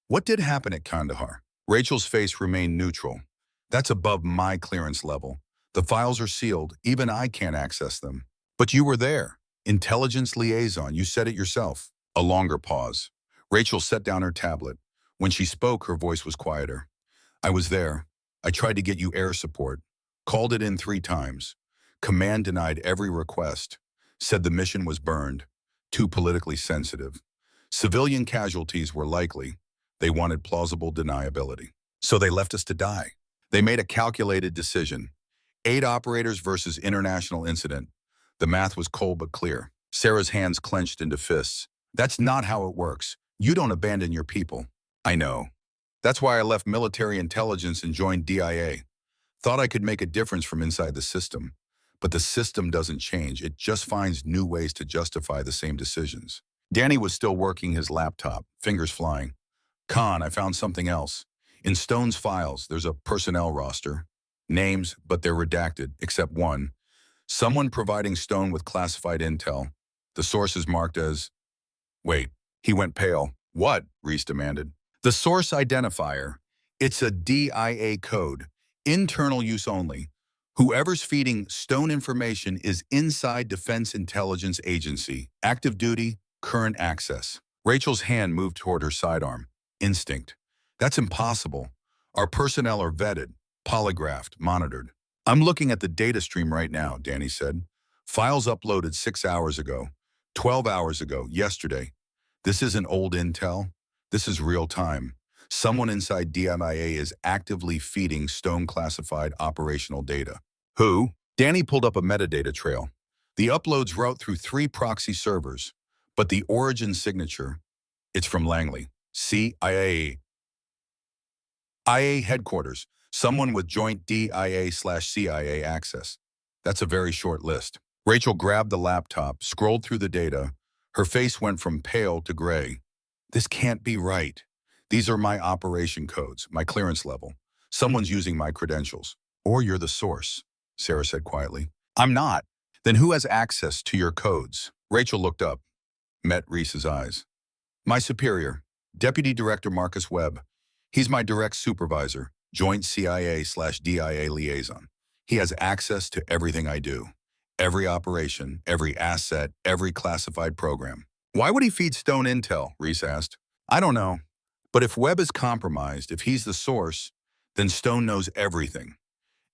What did happen at Kandahar? Rachel's face remained neutral. That's above my clearance level. The files are sealed. Even I can't access them. But you were there. Intelligence liaison. You said it yourself. A longer pause. Rachel set down her tablet. When she spoke, her voice was quieter. I was there. I tried to get you air support. Called it in 3 times. Command denied every request. Said the mission was burned. Too politically sensitive. Civilian casualties were likely. They wanted plausible deniability. So they left us to die. They made a calculated decision. 8 operators versus international incident. The math was cold but clear. Sarah's hands clenched into fists. That's not how it works. You don't abandon your people. I know. That's why I left military intelligence and joined DIA. Thought I could make a difference from inside the system. But the system doesn't change. It just finds new ways to justify the same decisions. Danny was still working his laptop, fingers flying. Con, I found something else. In Stone's files, there's a personnel roster. Names, but they're redacted, except one. Someone providing Stone with classified intel. The source is marked as... Wait, he went pale. What? Reese demanded. The source identifier. It's a DIA code. Internal use only. Whoever's feeding Stone information is inside Defense Intelligence Agency. Active duty, current access. Rachel's hand moved toward her sidearm. Instinct. That's impossible. Our personnel are vetted, polygraphed, monitored. I'm looking at the data stream right now, Danny said. Files uploaded 6 hours ago, 12 hours ago, yesterday. This isn't old intel. This is real time. Someone inside DMIA is actively feeding Stone classified operational data. Who? Danny pulled up a metadata trail. The uploads route through 3 proxy servers, but the origin signature, it's from Langley. CIA headquarters, someone with joint DIA/CIA access. That's a very short list. Rachel grabbed the laptop, scrolled through the data. Her face went from pale to gray. This can't be right. These are my operation codes, my clearance level. Someone's using my credentials. Or you're the source, Sarah said quietly. I'm not. Then who has access to your codes? Rachel looked up, met Reese's eyes. My superior, Deputy Director Marcus Webb. He's my direct supervisor, joint CIA/DIA liaison. He has access to everything I do. Every operation, every asset, every classified program. Why would he feed Stone intel? Reese asked. I don't know. But if Webb is compromised, if he's the source, then Stone knows everything.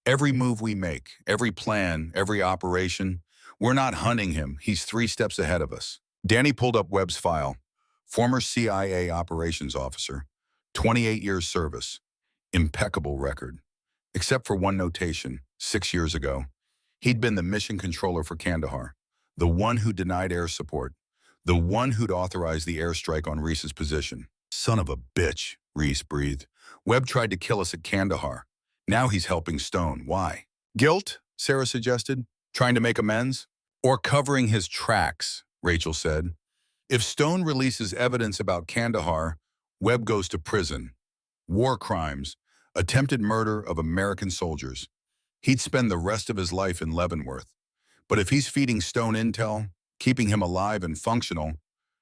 Every move we make, every plan, every operation, we're not hunting him. He's 3 steps ahead of us. Danny pulled up Webb's file. Former CIA operations officer, 28 years service, impeccable record. Except for one notation, 6 years ago. He'd been the mission controller for Kandahar, the one who denied air support, the one who'd authorized the airstrike on Reese's position. Son of a bitch, Reese breathed. Webb tried to kill us at Kandahar. Now he's helping Stone. Why? Guilt, Sarah suggested. Trying to make amends? Or covering his tracks, Rachel said. If Stone releases evidence about Kandahar, Webb goes to prison. War crimes, attempted murder of American soldiers. He'd spend the rest of his life in Leavenworth. But if he's feeding Stone intel, keeping him alive and functional,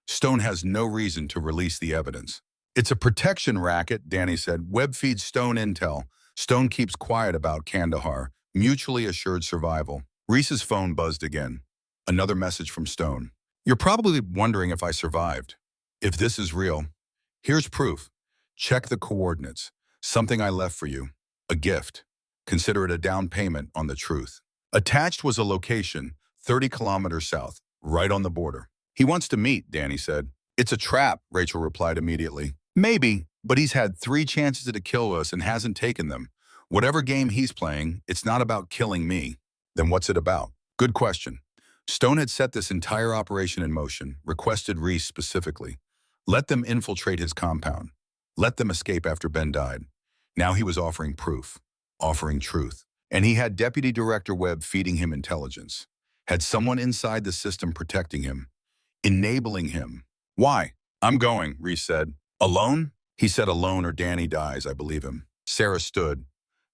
Stone has no reason to release the evidence. It's a protection racket, Danny said. Webb feeds Stone intel. Stone keeps quiet about Kandahar. Mutually assured survival. Reese's phone buzzed again. Another message from Stone. You're probably wondering if I survived. If this is real, here's proof. Check the coordinates. Something I left for you. A gift. Consider it a down payment on the truth. Attached was a location, 30 kilometers south, right on the border. He wants to meet, Danny said. It's a trap, Rachel replied immediately. Maybe, but he's had 3 chances to kill us and hasn't taken them. Whatever game he's playing, it's not about killing me. Then what's it about? Good question. Stone had set this entire operation in motion, requested Reese specifically. Let them infiltrate his compound. Let them escape after Ben died. Now he was offering proof, offering truth. And he had Deputy Director Webb feeding him intelligence. Had someone inside the system protecting him, enabling him. Why? I'm going, Reese said. Alone? He said alone or Danny dies, I believe him. Sarah stood.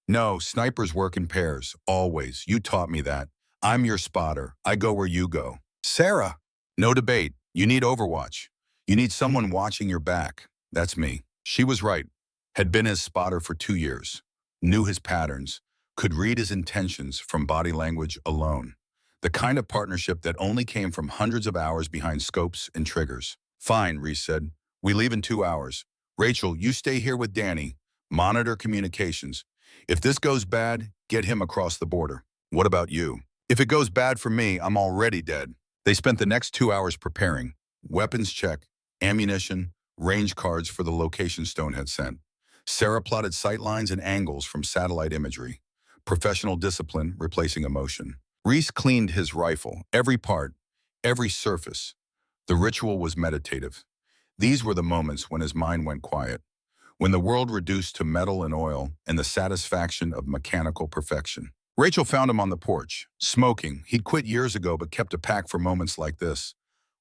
No, snipers work in pairs, always. You taught me that. I'm your spotter. I go where you go. Sarah! No debate. You need Overwatch. You need someone watching your back. That's me. She was right. Had been his spotter for 2 years. Knew his patterns. Could read his intentions from body language alone. The kind of partnership that only came from hundreds of hours behind scopes and triggers. Fine, Reese said. We leave in 2 hours. Rachel, you stay here with Danny. Monitor communications. If this goes bad, get him across the border. What about you? If it goes bad for me, I'm already dead. They spent the next 2 hours preparing. Weapons check, ammunition, range cards for the location Stone had sent. Sarah plotted sightlines and angles from satellite imagery. Professional discipline replacing emotion. Reese cleaned his rifle, every part, every surface. The ritual was meditative. These were the moments when his mind went quiet, when the world reduced to metal and oil and the satisfaction of mechanical perfection. Rachel found him on the porch, smoking. He'd quit years ago but kept a pack for moments like this.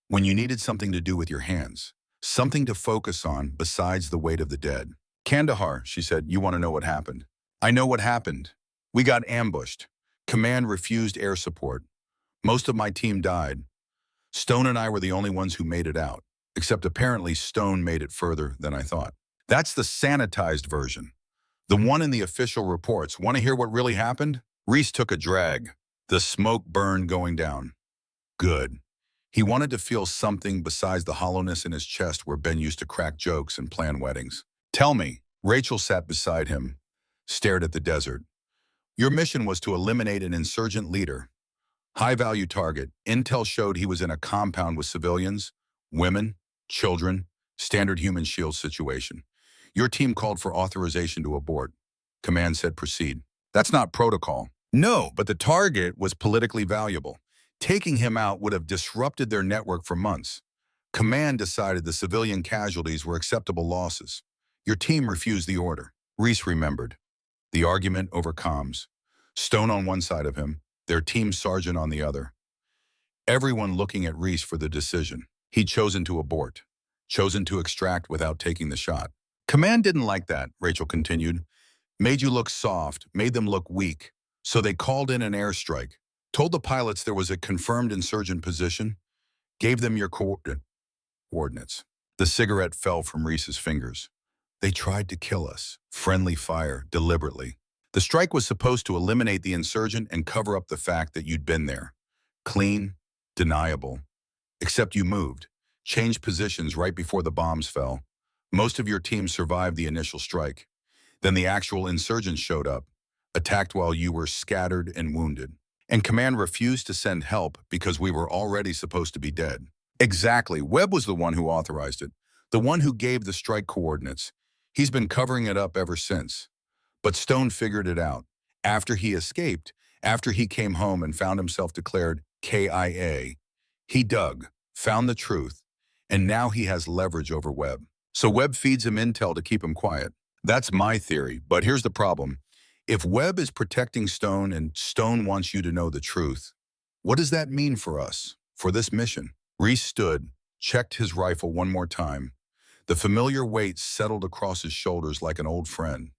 when you needed something to do with your hands, something to focus on besides the weight of the dead. Kandahar, she said, you want to know what happened? I know what happened. We got ambushed. Command refused air support. Most of my team died. Stone and I were the only ones who made it out, except apparently Stone made it further than I thought. That's the sanitized version. The one in the official reports. Want to hear what really happened? Reese took a drag. The smoke burned going down. Good. He wanted to feel something besides the hollowness in his chest where Ben used to crack jokes and plan weddings. Tell me. Rachel sat beside him, stared at the desert. Your mission was to eliminate an insurgent leader. High-value target. Intel showed he was in a compound with civilians, women, children, standard human shield situation. Your team called for authorization to abort. Command said proceed. That's not protocol. No, but the target was politically valuable. Taking him out would have disrupted their network for months. Command decided the civilian casualties were acceptable losses. Your team refused the order. Reese remembered. The argument over comms. Stone on one side of him, their team sergeant on the other. Everyone looking at Reese for the decision. He'd chosen to abort, chosen to extract without taking the shot. Command didn't like that, Rachel continued. Made you look soft, made them look weak. So they called in an airstrike, told the pilots there was a confirmed insurgent position, gave them your coordinates. The cigarette fell from Reese's fingers. They tried to kill us. Friendly fire, deliberately. The strike was supposed to eliminate the insurgent and cover up the fact that you'd been there. Clean, deniable. Except you moved, changed positions right before the bombs fell. Most of your team survived the initial strike. Then the actual insurgents showed up, attacked while you were scattered and wounded. And Command refused to send help because we were already supposed to be dead. Exactly. Webb was the one who authorized it, the one who gave the strike coordinates. He's been covering it up ever since. But Stone figured it out. After he escaped, after he came home and found himself declared KIA, he dug, found the truth, and now he has leverage over Webb. So Webb feeds him intel to keep him quiet. That's my theory, but here's the problem. If Webb is protecting Stone and Stone wants you to know the truth, what does that mean for us, for this mission? Reese stood, checked his rifle one more time. The familiar weight settled across his shoulders like an old friend.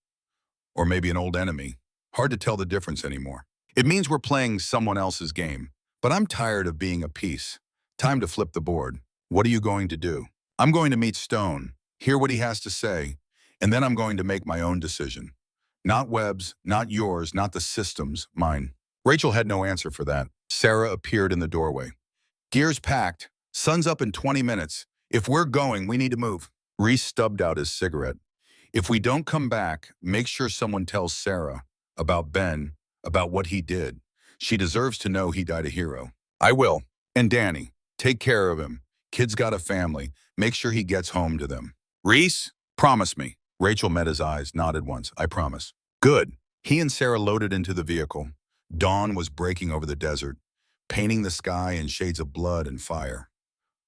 Or maybe an old enemy. Hard to tell the difference anymore. It means we're playing someone else's game, but I'm tired of being a piece. Time to flip the board. What are you going to do? I'm going to meet Stone, hear what he has to say, and then I'm going to make my own decision. Not Webb's, not yours, not the system's, mine. Rachel had no answer for that. Sarah appeared in the doorway. Gears packed. Sun's up in 20 minutes. If we're going, we need to move. Reese stubbed out his cigarette. If we don't come back, make sure someone tells Sarah about Ben, about what he did. She deserves to know he died a hero. I will. And Danny, take care of him. Kid's got a family. Make sure he gets home to them. Reese, promise me. Rachel met his eyes, nodded once. I promise. Good. He and Sarah loaded into the vehicle. Dawn was breaking over the desert, painting the sky in shades of blood and fire.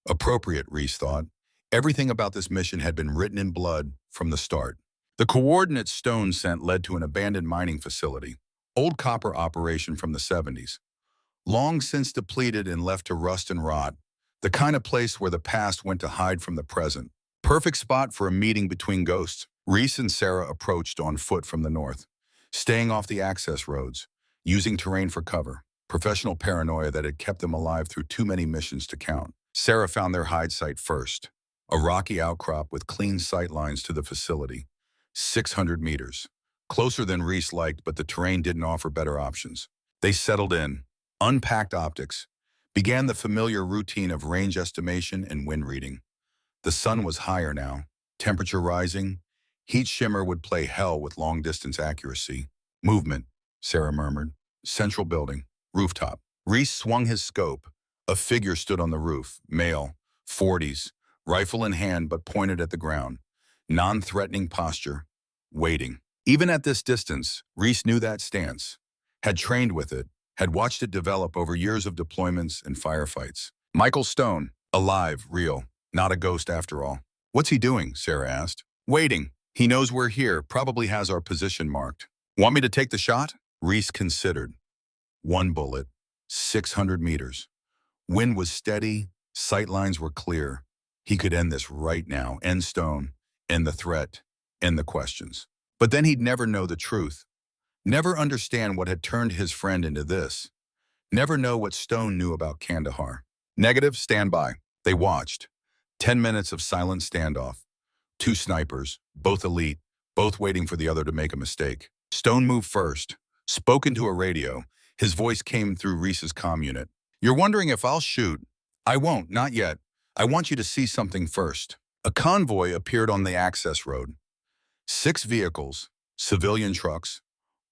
Appropriate, Reese thought. Everything about this mission had been written in blood from the start. The coordinates Stone sent led to an abandoned mining facility, old copper operation from the 70s. Long since depleted and left to rust and rot, the kind of place where the past went to hide from the present. Perfect spot for a meeting between ghosts. Reese and Sarah approached on foot from the north, staying off the access roads, using terrain for cover. Professional paranoia that had kept them alive through too many missions to count. Sarah found their hide site first. A rocky outcrop with clean sight lines to the facility. 600 meters. Closer than Reese liked, but the terrain didn't offer better options. They settled in, unpacked optics, began the familiar routine of range estimation and wind reading. The sun was higher now, temperature rising. Heat shimmer would play hell with long-distance accuracy. Movement, Sarah murmured. Central building, rooftop. Reese swung his scope. A figure stood on the roof, male, 40s, rifle in hand but pointed at the ground. Non-threatening posture, waiting. Even at this distance, Reese knew that stance, had trained with it, had watched it develop over years of deployments and firefights. Michael Stone, alive, real, not a ghost after all. What's he doing? Sarah asked. Waiting. He knows we're here, probably has our position marked. Want me to take the shot? Reese considered. One bullet, 600 meters. Wind was steady, Sightlines were clear. He could end this right now, end Stone, end the threat, end the questions. But then he'd never know the truth, never understand what had turned his friend into this, never know what Stone knew about Kandahar. Negative, stand by. They watched. 10 minutes of silent standoff. Two snipers, both elite, both waiting for the other to make a mistake. Stone moved first, spoke into a radio. His voice came through Reese's comm unit. You're wondering if I'll shoot? I won't, not yet. I want you to see something first. A convoy appeared on the access road. 6 vehicles, civilian trucks,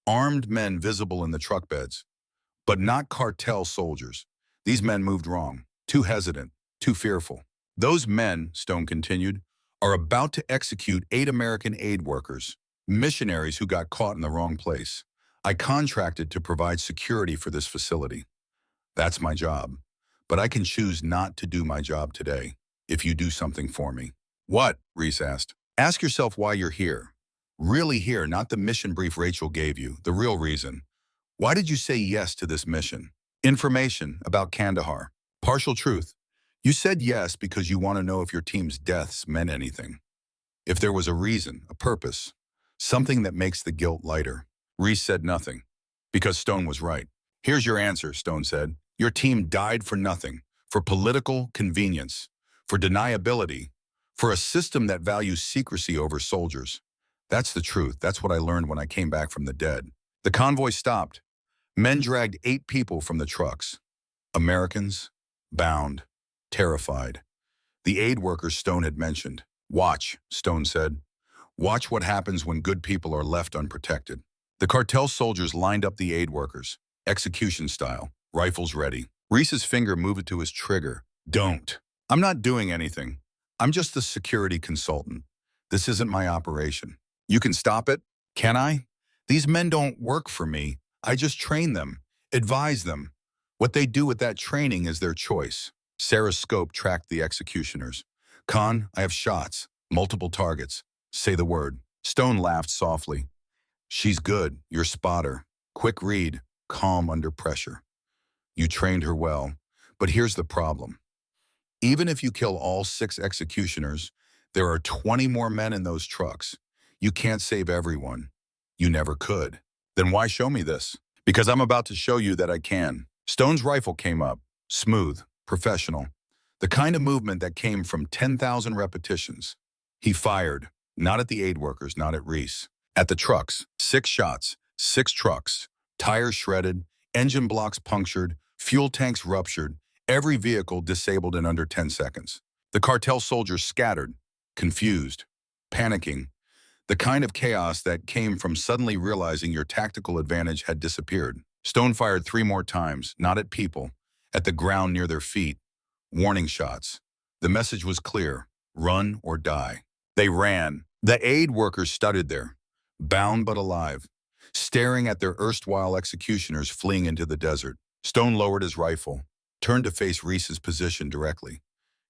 armed men visible in the truck beds, but not cartel soldiers. These men moved wrong, too hesitant, too fearful. Those men, Stone continued, are about to execute 8 American aid workers, missionaries who got caught in the wrong place. I contracted to provide security for this facility. That's my job. But I can choose not to do my job today if you do something for me. What? Reese asked. Ask yourself why you're here. Really here, not the mission brief Rachel gave you, the real reason. Why did you say yes to this mission? Information about Kandahar. Partial truth. You said yes because you want to know if your team's deaths meant anything. If there was a reason, a purpose, something that makes the guilt lighter. Reese said nothing, because Stone was right. Here's your answer, Stone said. Your team died for nothing, for political convenience, for deniability, for a system that values secrecy over soldiers. That's the truth. That's what I learned when I came back from the dead. The convoy stopped. Men dragged 8 people from the trucks. Americans, bound, terrified. The aid workers Stone had mentioned. Watch, Stone said. Watch what happens when good people are left unprotected. The cartel soldiers lined up the aid workers, execution style, rifles ready. Reese's finger moved to his trigger. Don't. I'm not doing anything. I'm just the security consultant. This isn't my operation. You can stop it? Can I? These men don't work for me. I just train them, advise them. What they do with that training is their choice. Sarah's scope tracked the executioners. Khan, I have shots, multiple targets. Say the word. Stone laughed softly. She's good, your spotter. Quick read, calm under pressure. You trained her well, but here's the problem. Even if you kill all 6 executioners, there are 20 more men in those trucks. You can't save everyone. You never could. Then why show me this? Because I'm about to show you that I can. Stone's rifle came up, smooth, professional. The kind of movement that came from 10,000 repetitions. He fired, not at the aid workers, not at Reese. At the trucks, 6 shots, 6 trucks, tires shredded, engine blocks punctured, fuel tanks ruptured, every vehicle disabled in under 10 seconds. The cartel soldiers scattered, confused, panicking, the kind of chaos that came from suddenly realizing your tactical advantage had disappeared. Stone fired 3 more times, not at people, at the ground near their feet. Warning shots. The message was clear, run or die. They ran. The aid workers studied there, bound but alive, staring at their erstwhile executioners fleeing into the desert. Stone lowered his rifle, turned to face Reese's position directly.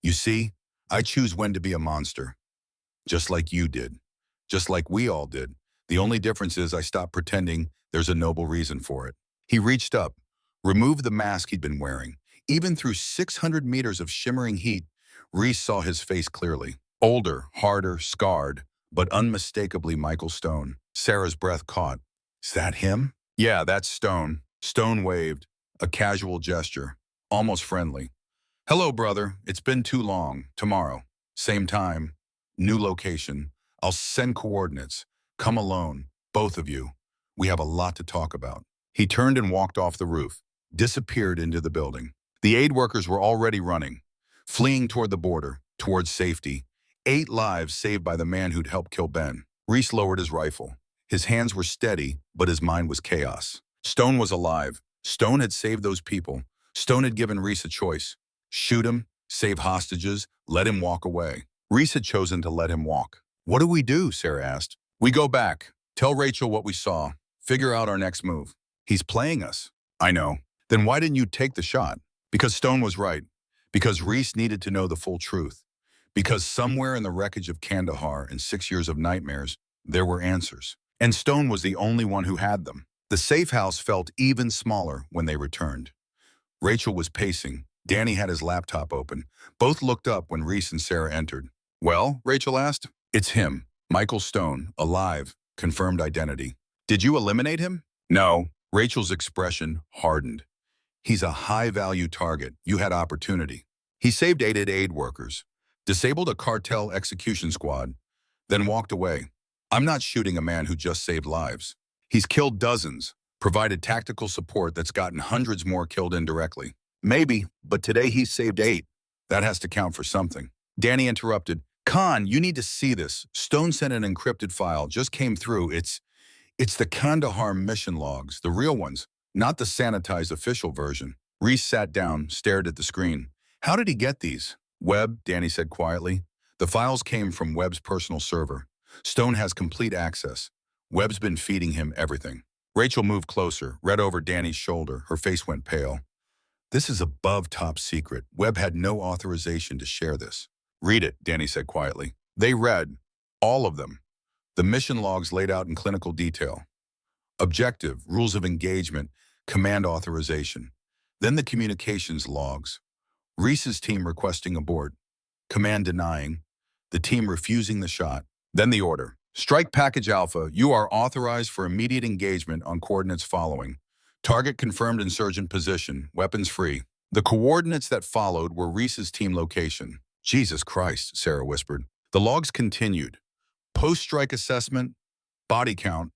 You see, I choose when to be a monster. Just like you did. Just like we all did. The only difference is I stopped pretending there's a noble reason for it. He reached up, removed the mask he'd been wearing. Even through 600 meters of shimmering heat, Reese saw his face clearly. Older, harder, scarred, but unmistakably Michael Stone. Sarah's breath caught. Is that him? Yeah, that's Stone. Stone waved, a casual gesture, almost friendly. Hello, brother. It's been too long. Tomorrow. Same time. New location. I'll send coordinates. Come alone, both of you. We have a lot to talk about. He turned and walked off the roof, disappeared into the building. The aid workers were already running, fleeing toward the border, towards safety. 8 lives saved by the man who'd helped kill Ben. Reese lowered his rifle. His hands were steady, but his mind was chaos. Stone was alive. Stone had saved those people. Stone had given Reese a choice. Shoot him, save hostages, let him walk away. Reese had chosen to let him walk. What do we do? Sarah asked. We go back. Tell Rachel what we saw. Figure out our next move. He's playing us. I know. Then why didn't you take the shot? Because Stone was right. Because Reese needed to know the full truth. Because somewhere in the wreckage of Kandahar and 6 years of nightmares, there were answers. And Stone was the only one who had them. The safe house felt even smaller when they returned. Rachel was pacing, Danny had his laptop open. Both looked up when Reese and Sarah entered. Well, Rachel asked. It's him, Michael Stone, alive, confirmed identity. Did you eliminate him? No. Rachel's expression hardened. He's a high-value target. You had opportunity. He saved aid workers, disabled a cartel execution squad, then walked away. I'm not shooting a man who just saved lives. He's killed dozens, provided tactical support that's gotten hundreds more killed indirectly. Maybe, but today he saved 8. That has to count for something. Danny interrupted. Khan, you need to see this. Stone sent an encrypted file, just came through. It's the Kandahar mission logs, the real ones, not the sanitized official version. Reese sat down, stared at the screen. How did he get these? Webb, Danny said quietly. The files came from Webb's personal server. Stone has complete access. Webb's been feeding him everything. Rachel moved closer, read over Danny's shoulder. Her face went pale. This is above top secret. Webb had no authorization to share this. Read it, Danny said quietly. They read, all of them. The mission logs laid out in clinical detail. Objective, rules of engagement, command authorization. Then the communications logs. Reese's team requesting abort. Command denying. The team refusing the shot. Then the order. Strike Package Alpha, you are authorized for immediate engagement on coordinates following. Target confirmed insurgent position, weapons free. The coordinates that followed were Reese's team location. Jesus Christ, Sarah whispered. The logs continued. Post-strike assessment, body count,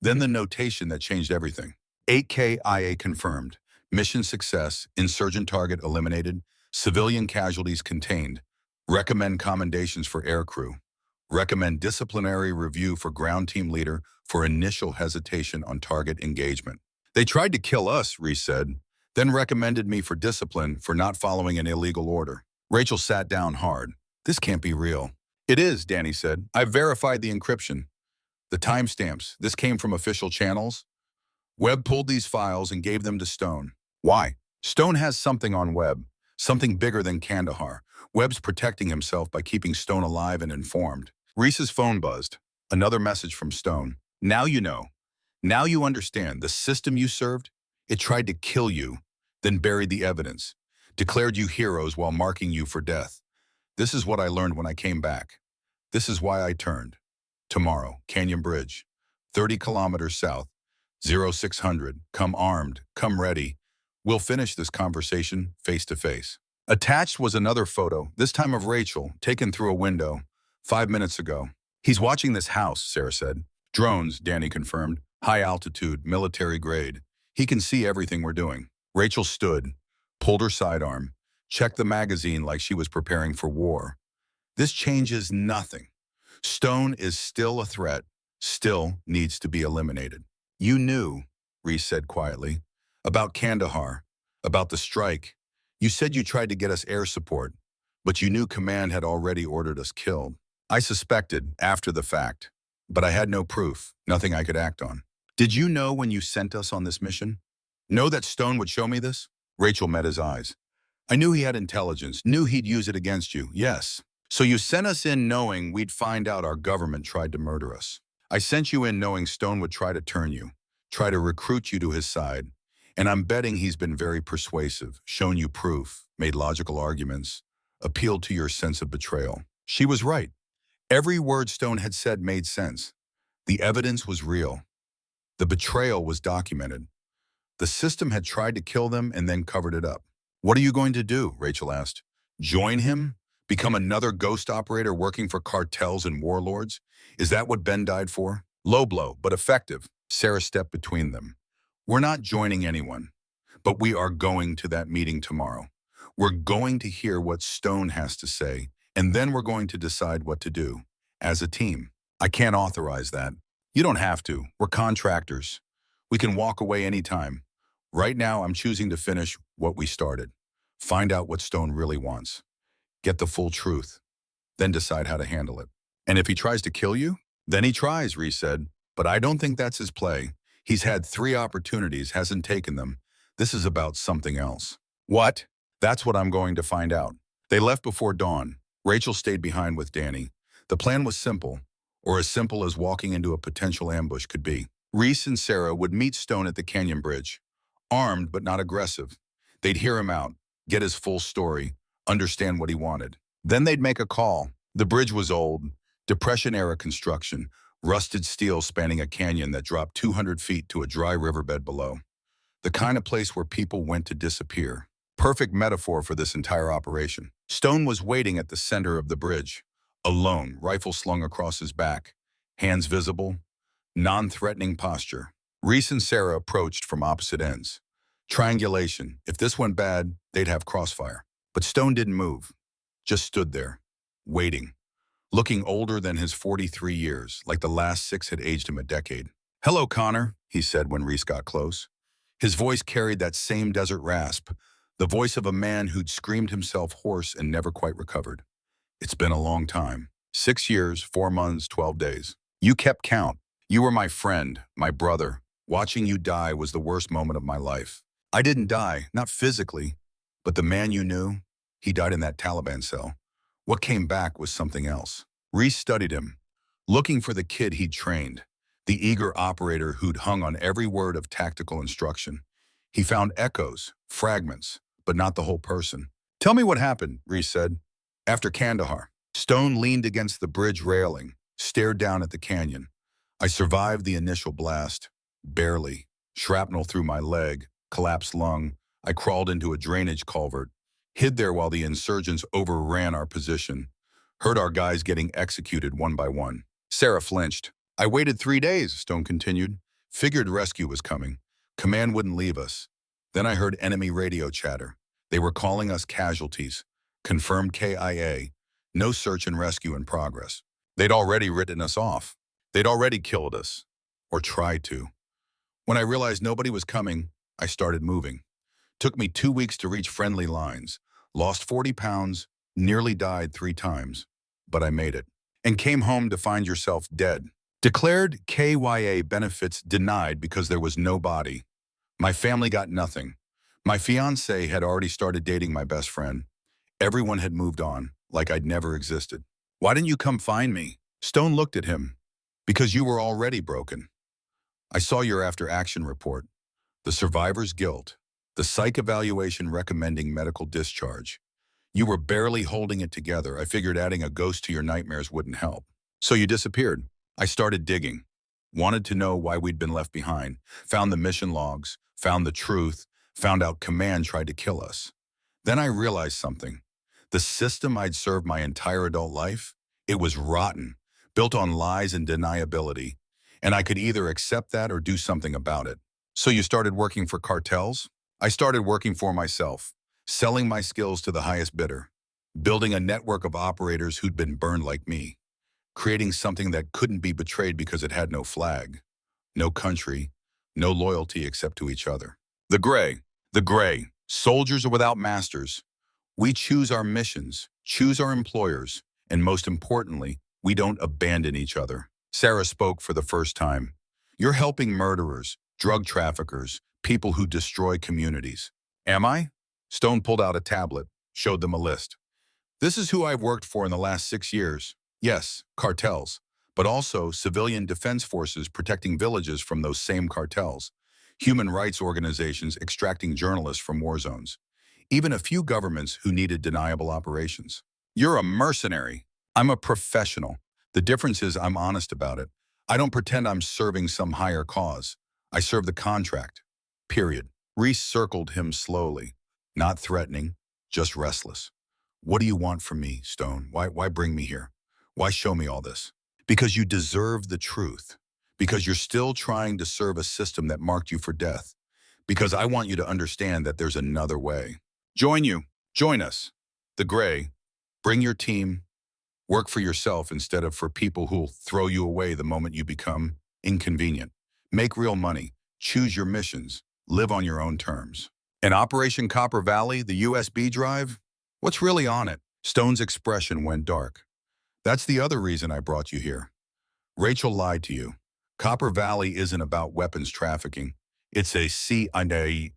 then the notation that changed everything. 8K IA confirmed. Mission success, insurgent target eliminated, civilian casualties contained. Recommend commendations for aircrew. Recommend disciplinary review for ground team leader for initial hesitation on target engagement. They tried to kill us, Reese said, then recommended me for discipline for not following an illegal order. Rachel sat down hard. This can't be real. It is, Danny said. I've verified the encryption. The timestamps. This came from official channels. Webb pulled these files and gave them to Stone. Why? Stone has something on Webb, something bigger than Kandahar. Webb's protecting himself by keeping Stone alive and informed. Reese's phone buzzed. Another message from Stone. Now you know. Now you understand. The system you served, it tried to kill you, then buried the evidence, declared you heroes while marking you for death. This is what I learned when I came back. This is why I turned. Tomorrow, Canyon Bridge, 30 kilometers south, 0600. Come armed, come ready. We'll finish this conversation face to face. Attached was another photo, this time of Rachel, taken through a window, 5 minutes ago. He's watching this house, Sarah said. Drones, Danny confirmed. High altitude, military grade. He can see everything we're doing. Rachel stood, pulled her sidearm, checked the magazine like she was preparing for war. This changes nothing. Stone is still a threat, still needs to be eliminated. You knew, Reese said quietly, about Kandahar, about the strike. You said you tried to get us air support, but you knew command had already ordered us killed. I suspected after the fact, but I had no proof, nothing I could act on. Did you know when you sent us on this mission? Know that Stone would show me this? Rachel met his eyes. I knew he had intelligence, knew he'd use it against you, yes. So you sent us in knowing we'd find out our government tried to murder us. I sent you in knowing Stone would try to turn you, try to recruit you to his side. And I'm betting he's been very persuasive, shown you proof, made logical arguments, appealed to your sense of betrayal. She was right. Every word Stone had said made sense. The evidence was real. The betrayal was documented. The system had tried to kill them and then covered it up. What are you going to do? Rachel asked. Join him? Become another ghost operator working for cartels and warlords? Is that what Ben died for? Low blow, but effective. Sarah stepped between them. We're not joining anyone, but we are going to that meeting tomorrow. We're going to hear what Stone has to say, and then we're going to decide what to do as a team. I can't authorize that. You don't have to. We're contractors. We can walk away anytime. Right now, I'm choosing to finish what we started. Find out what Stone really wants. Get the full truth. Then decide how to handle it. And if he tries to kill you, then he tries, Reese said. But I don't think that's his play. He's had 3 opportunities, hasn't taken them. This is about something else. What? That's what I'm going to find out. They left before dawn. Rachel stayed behind with Danny. The plan was simple, or as simple as walking into a potential ambush could be. Reese and Sarah would meet Stone at the Canyon Bridge, armed but not aggressive. They'd hear him out, get his full story, understand what he wanted. Then they'd make a call. The bridge was old, Depression-era construction, rusted steel spanning a canyon that dropped 200 feet to a dry riverbed below. The kind of place where people went to disappear. Perfect metaphor for this entire operation. Stone was waiting at the center of the bridge, alone, rifle slung across his back, hands visible, non-threatening posture. Reese and Sarah approached from opposite ends. Triangulation. If this went bad, they'd have crossfire. But Stone didn't move, just stood there, waiting, looking older than his 43 years, like the last 6 had aged him a decade. "Hello, Connor," he said when Reese got close. His voice carried that same desert rasp, the voice of a man who'd screamed himself hoarse and never quite recovered. "It's been a long time. 6 years, 4 months, 12 days. You kept count. You were my friend, my brother. Watching you die was the worst moment of my life. I didn't die, not physically, but the man you knew, he died in that Taliban cell. What came back was something else." Reese studied him, looking for the kid he'd trained, the eager operator who'd hung on every word of tactical instruction. He found echoes, fragments, but not the whole person. "Tell me what happened," Reese said. "After Kandahar." Stone leaned against the bridge railing, stared down at the canyon. "I survived the initial blast. Barely. Shrapnel through my leg, collapsed lung. I crawled into a drainage culvert, hid there while the insurgents overran our position. Heard our guys getting executed one by one." Sarah flinched. "I waited 3 days," Stone continued. "Figured rescue was coming. Command wouldn't leave us. Then I heard enemy radio chatter. They were calling us casualties. Confirmed KIA. No search and rescue in progress. They'd already written us off. They'd already killed us. Or tried to. When I realized nobody was coming, I started moving. Took me 2 weeks to reach friendly lines. Lost 40 pounds, nearly died 3 times. But I made it. And came home to find yourself dead. Declared KYA benefits denied because there was no body. My family got nothing. My fiancée had already started dating my best friend. Everyone had moved on, like I'd never existed. Why didn't you come find me?" Stone looked at him. "Because you were already broken. I saw your after-action report. The survivor's guilt. The psych evaluation recommending medical discharge. You were barely holding it together. I figured adding a ghost to your nightmares wouldn't help. So you disappeared. I started digging. Wanted to know why we'd been left behind. Found the mission logs. Found the truth. Found out Command tried to kill us. Then I realized something. The system I'd served my entire adult life, it was rotten, built on lies and deniability. And I could either accept that or do something about it. So you started working for cartels? I started working for myself, selling my skills to the highest bidder, building a network of operators who'd been burned like me, creating something that couldn't be betrayed because it had no flag, no country, no loyalty except to each other. The gray, soldiers are without masters. We choose our missions, choose our employers, and most importantly, we don't abandon each other." Sarah spoke for the first time. "You're helping murderers, drug traffickers, people who destroy communities." "Am I?" Stone pulled out a tablet, showed them a list. "This is who I've worked for in the last 6 years. Yes, cartels, but also civilian defense forces protecting villages from those same cartels, human rights organizations extracting journalists from war zones, even a few governments who needed deniable operations. You're a mercenary. I'm a professional. The difference is I'm honest about it. I don't pretend I'm serving some higher cause. I serve the contract. Period." Reese circled him slowly, not threatening, just restless. "What do you want from me, Stone? Why bring me here? Why show me all this?" "Because you deserve the truth. Because you're still trying to serve a system that marked you for death. Because I want you to understand that there's another way. Join us. The Gray. Bring your team. Work for yourself instead of for people who'll throw you away the moment you become inconvenient. Make real money. Choose your missions. Live on your own terms." "In Operation Copper Valley, the USB drive? What's really on it?" Stone's expression went dark. "That's the other reason I brought you here. Rachel lied to you. Copper Valley isn't about weapons trafficking. It's a CIA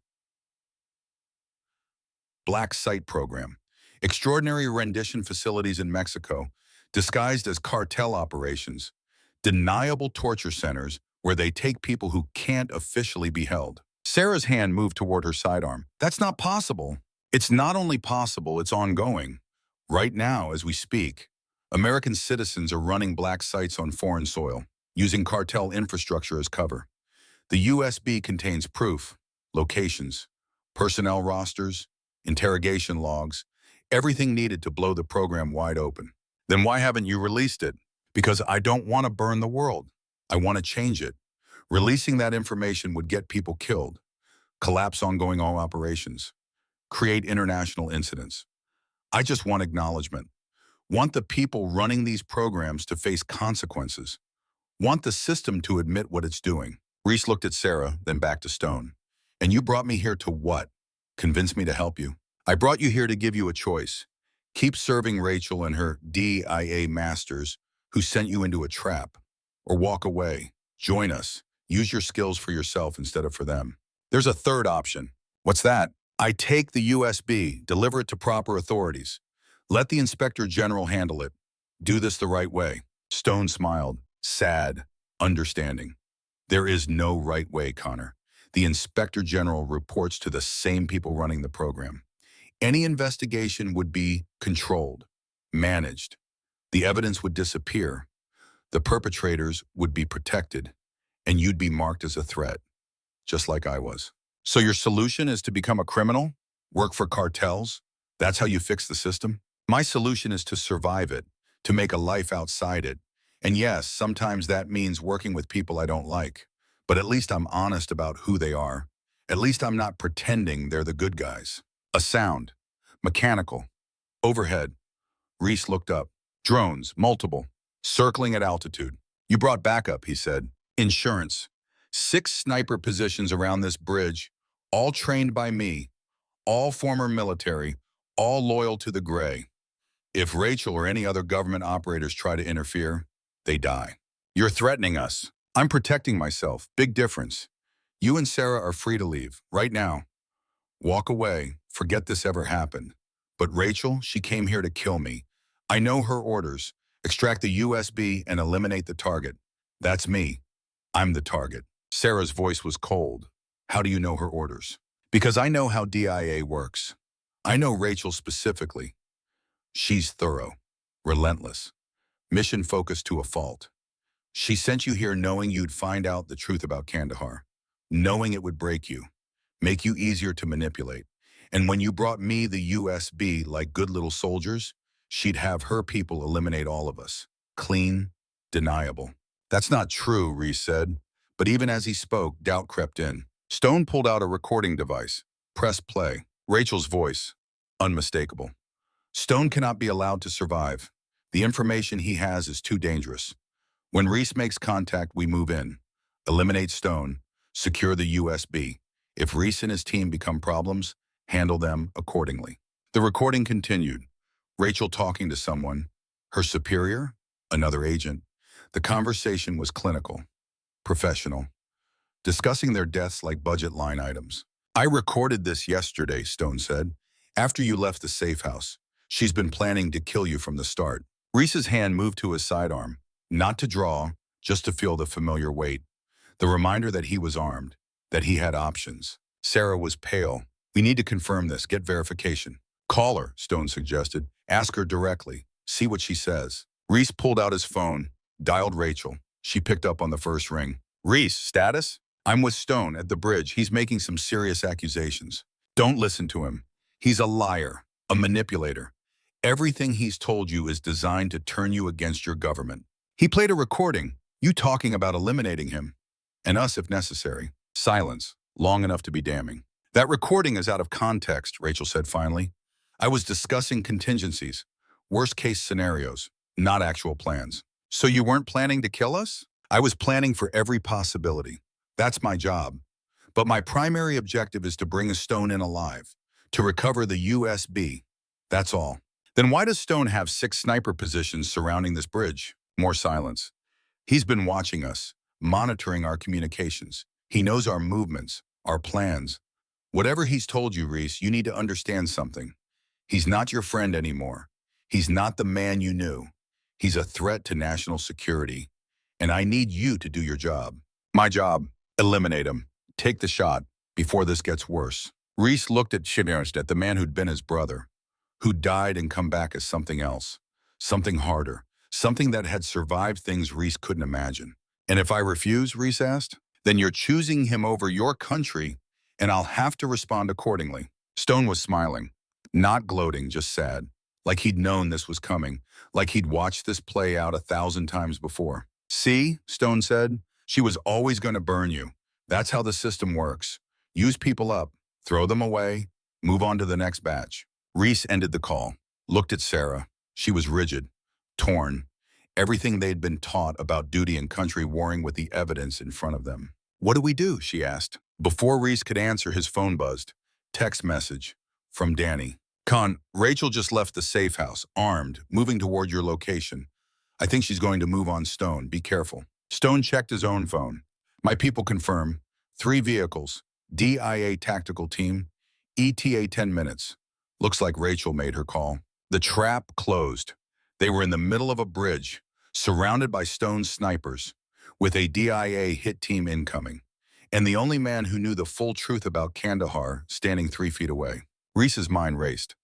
black site program. Extraordinary rendition facilities in Mexico, disguised as cartel operations. Deniable torture centers where they take people who can't officially be held." Sarah's hand moved toward her sidearm. "That's not possible." It's not only possible, it's ongoing. Right now, as we speak, American citizens are running black sites on foreign soil, using cartel infrastructure as cover. The USB contains proof, locations, personnel rosters, interrogation logs, everything needed to blow the program wide open. Then why haven't you released it? Because I don't want to burn the world. I want to change it. Releasing that information would get people killed, collapse ongoing all operations, create international incidents. I just want acknowledgement. Want the people running these programs to face consequences. Want the system to admit what it's doing. Reese looked at Sarah, then back to Stone. And you brought me here to what? Convince me to help you. I brought you here to give you a choice. Keep serving Rachel and her DIA masters who sent you into a trap. Or walk away. Join us. Use your skills for yourself instead of for them. There's a third option. What's that? I take the USB, deliver it to proper authorities. Let the Inspector General handle it. Do this the right way. Stone smiled, sad, understanding. There is no right way, Connor. The Inspector General reports to the same people running the program. Any investigation would be controlled, managed. The evidence would disappear. The perpetrators would be protected, and you'd be marked as a threat, just like I was. So your solution is to become a criminal? Work for cartels? That's how you fix the system? My solution is to survive it, to make a life outside it. And yes, sometimes that means working with people I don't like. But at least I'm honest about who they are. At least I'm not pretending they're the good guys. A sound. Mechanical. Overhead. Reese looked up. Drones, multiple. Circling at altitude. You brought backup, he said. Insurance. 6 sniper positions around this bridge, all trained by me, all former military, all loyal to the Gray. If Rachel or any other government operators try to interfere, they die. You're threatening us. I'm protecting myself. Big difference. You and Sarah are free to leave, right now. Walk away. Forget this ever happened. But Rachel, she came here to kill me. I know her orders. Extract the USB and eliminate the target. That's me. I'm the target. Sarah's voice was cold. How do you know her orders? Because I know how DIA works. I know Rachel specifically. She's thorough, relentless, mission-focused to a fault. She sent you here knowing you'd find out the truth about Kandahar, knowing it would break you, make you easier to manipulate. And when you brought me the USB like good little soldiers, she'd have her people eliminate all of us. Clean, deniable. That's not true, Reese said. But even as he spoke, doubt crept in. Stone pulled out a recording device. Press play. Rachel's voice. Unmistakable. Stone cannot be allowed to survive. The information he has is too dangerous. When Reese makes contact, we move in. Eliminate Stone. Secure the USB. If Reese and his team become problems, handle them accordingly. The recording continued. Rachel talking to someone. Her superior? Another agent. The conversation was clinical. Professional. Discussing their deaths like budget line items. I recorded this yesterday, Stone said. After you left the safe house. She's been planning to kill you from the start. Reese's hand moved to his sidearm. Not to draw, just to feel the familiar weight. The reminder that he was armed. That he had options. Sarah was pale. We need to confirm this. Get verification. Call her, Stone suggested. Ask her directly. See what she says. Reese pulled out his phone. Dialed Rachel. She picked up on the first ring. Reese, status? I'm with Stone at the bridge. He's making some serious accusations. Don't listen to him. He's a liar, a manipulator. Everything he's told you is designed to turn you against your government. He played a recording, you talking about eliminating him. And us if necessary. Silence, long enough to be damning. That recording is out of context, Rachel said finally. I was discussing contingencies, worst-case scenarios, not actual plans. So you weren't planning to kill us? I was planning for every possibility. That's my job. But my primary objective is to bring Stone in alive, to recover the USB. That's all. Then why does Stone have 6 sniper positions surrounding this bridge? More silence. He's been watching us, monitoring our communications. He knows our movements, our plans. Whatever he's told you, Reese, you need to understand something. He's not your friend anymore. He's not the man you knew. He's a threat to national security. And I need you to do your job. My job, eliminate him. Take the shot before this gets worse. Reese looked at Shinnerstedt, the man who'd been his brother, who died and come back as something else, something harder, something that had survived things Reese couldn't imagine. And if I refuse, Reese asked, then you're choosing him over your country, and I'll have to respond accordingly. Stone was smiling, not gloating, just sad, like he'd known this was coming, like he'd watched this play out 1,000 times before. See, Stone said, she was always going to burn you. That's how the system works. Use people up, throw them away, move on to the next batch. Reese ended the call, looked at Sarah. She was rigid, torn, everything they'd been taught about duty and country warring with the evidence in front of them. What do we do? She asked. Before Reese could answer, his phone buzzed. Text message from Danny. Con, Rachel just left the safe house, armed, moving toward your location. I think she's going to move on Stone. Be careful. Stone checked his own phone. My people confirm. 3 vehicles. DIA tactical team. ETA 10 minutes. Looks like Rachel made her call. The trap closed. They were in the middle of a bridge, surrounded by Stone's snipers, with a DIA hit team incoming, and the only man who knew the full truth about Kandahar standing 3 feet away. Reese's mind raced.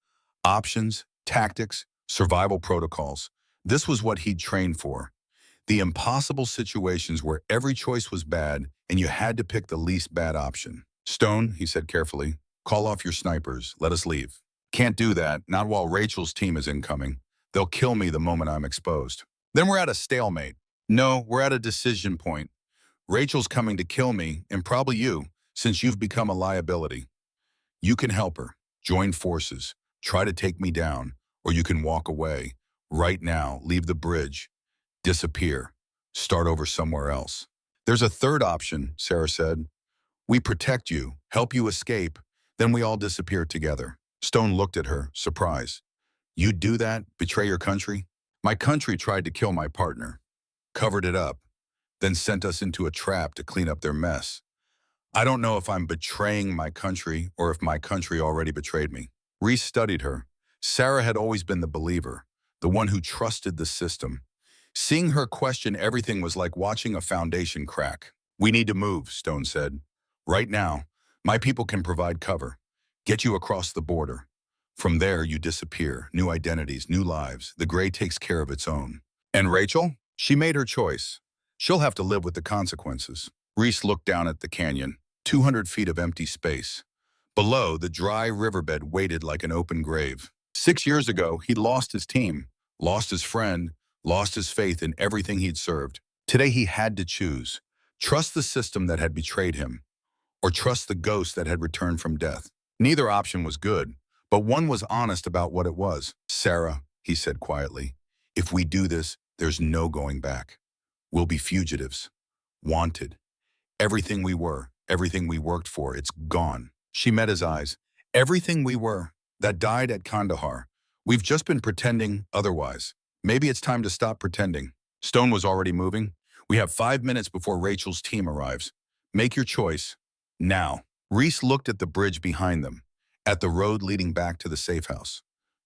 Options, tactics, survival protocols. This was what he'd trained for. The impossible situations where every choice was bad and you had to pick the least bad option. Stone, he said carefully, call off your snipers. Let us leave. Can't do that, not while Rachel's team is incoming. They'll kill me the moment I'm exposed. Then we're at a stalemate. No, we're at a decision point. Rachel's coming to kill me, and probably you, since you've become a liability. You can help her, join forces, try to take me down, or you can walk away. Right now, leave the bridge, disappear, start over somewhere else. There's a third option, Sarah said. We protect you, help you escape, then we all disappear together. Stone looked at her, surprised. You'd do that? Betray your country? My country tried to kill my partner, covered it up, then sent us into a trap to clean up their mess. I don't know if I'm betraying my country or if my country already betrayed me. Reese studied her. Sarah had always been the believer, the one who trusted the system. Seeing her question everything was like watching a foundation crack. We need to move, Stone said. Right now, my people can provide cover, get you across the border. From there, you disappear, new identities, new lives. The gray takes care of its own. And Rachel? She made her choice. She'll have to live with the consequences. Reese looked down at the canyon, 200 feet of empty space. Below, the dry riverbed waited like an open grave. 6 years ago, he'd lost his team, lost his friend, lost his faith in everything he'd served. Today, he had to choose. Trust the system that had betrayed him, or trust the ghost that had returned from death. Neither option was good, but one was honest about what it was. Sarah, he said quietly, if we do this, there's no going back. We'll be fugitives, wanted. Everything we were, everything we worked for, it's gone. She met his eyes. Everything we were, that died at Kandahar. We've just been pretending otherwise. Maybe it's time to stop pretending. Stone was already moving. We have 5 minutes before Rachel's team arrives. Make your choice, now. Reese looked at the bridge behind them, at the road leading back to the safe house,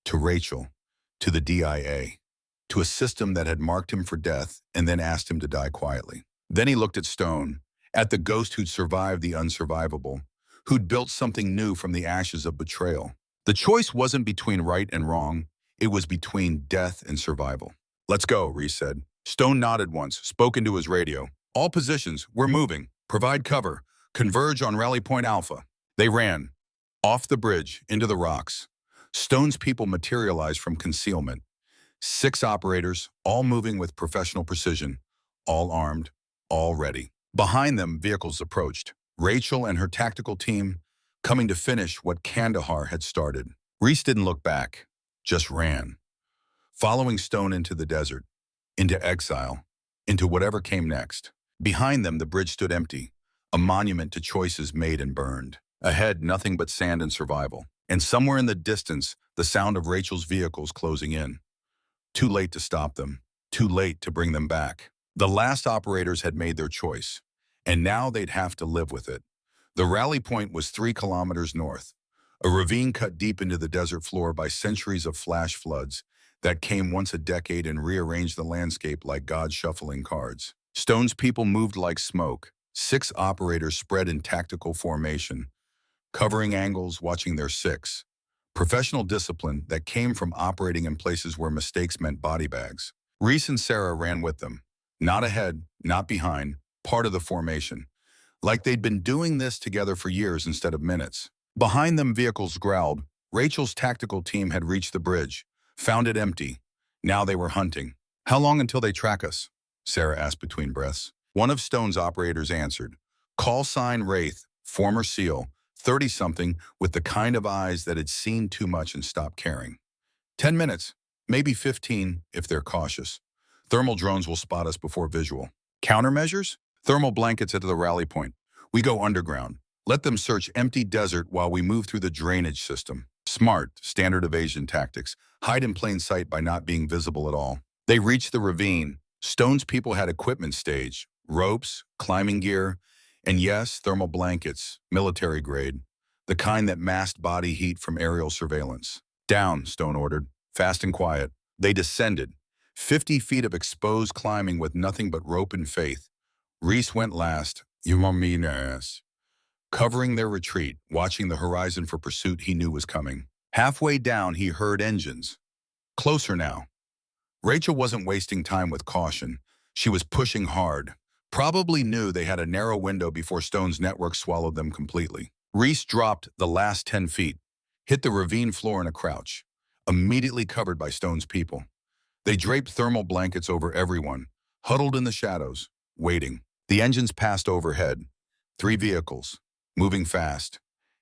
to Rachel, to the DIA, to a system that had marked him for death and then asked him to die quietly. Then he looked at Stone, at the ghost who'd survived the unsurvivable, who'd built something new from the ashes of betrayal. The choice wasn't between right and wrong, it was between death and survival. Let's go, Reese said. Stone nodded once, spoke into his radio. All positions, we're moving. Provide cover. Converge on Rally Point Alpha. They ran, off the bridge, into the rocks. Stone's people materialized from concealment. 6 operators, all moving with professional precision, all armed, all ready. Behind them, vehicles approached. Rachel and her tactical team coming to finish what Kandahar had started. Reese didn't look back, just ran, following Stone into the desert, into exile, into whatever came next. Behind them, the bridge stood empty, a monument to choices made and burned. Ahead, nothing but sand and survival. And somewhere in the distance, the sound of Rachel's vehicles closing in. Too late to stop them, too late to bring them back. The last operators had made their choice, and now they'd have to live with it. The rally point was 3 kilometers north, a ravine cut deep into the desert floor by centuries of flash floods that came once a decade and rearranged the landscape like God shuffling cards. Stone's people moved like smoke. 6 operators spread in tactical formation, covering angles, watching their six. Professional discipline that came from operating in places where mistakes meant body bags. Reese and Sarah ran with them. Not ahead, not behind, part of the formation. Like they'd been doing this together for years instead of minutes. Behind them, vehicles growled. Rachel's tactical team had reached the bridge, found it empty. Now they were hunting. How long until they track us? Sarah asked between breaths. One of Stone's operators answered. Call sign Wraith, former SEAL, 30-something with the kind of eyes that had seen too much and stopped caring. 10 minutes, maybe 15 if they're cautious. Thermal drones will spot us before visual. Countermeasures? Thermal blankets at the rally point. We go underground. Let them search empty desert while we move through the drainage system. Smart, standard evasion tactics. Hide in plain sight by not being visible at all. They reached the ravine. Stone's people had equipment staged. Ropes, climbing gear, and yes, thermal blankets, military grade. The kind that masked body heat from aerial surveillance. Down, Stone ordered. Fast and quiet. They descended. 50 feet of exposed climbing with nothing but rope and faith. Reese went last. You want me to ask? Covering their retreat, watching the horizon for pursuit he knew was coming. Halfway down, he heard engines. Closer now. Rachel wasn't wasting time with caution. She was pushing hard. Probably knew they had a narrow window before Stone's network swallowed them completely. Reese dropped the last 10 feet, hit the ravine floor in a crouch, immediately covered by Stone's people. They draped thermal blankets over everyone, huddled in the shadows, waiting. The engines passed overhead. 3 vehicles, moving fast,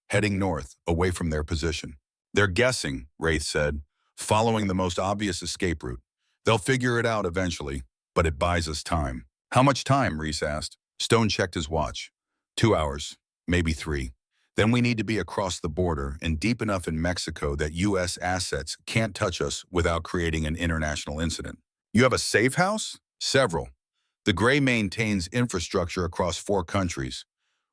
heading north, away from their position. They're guessing, Wraith said, following the most obvious escape route. They'll figure it out eventually, but it buys us time. How much time? Reese asked. Stone checked his watch. 2 hours, maybe 3. Then we need to be across the border and deep enough in Mexico that U.S. assets can't touch us without creating an international incident. You have a safe house? Several. The Gray maintains infrastructure across 4 countries.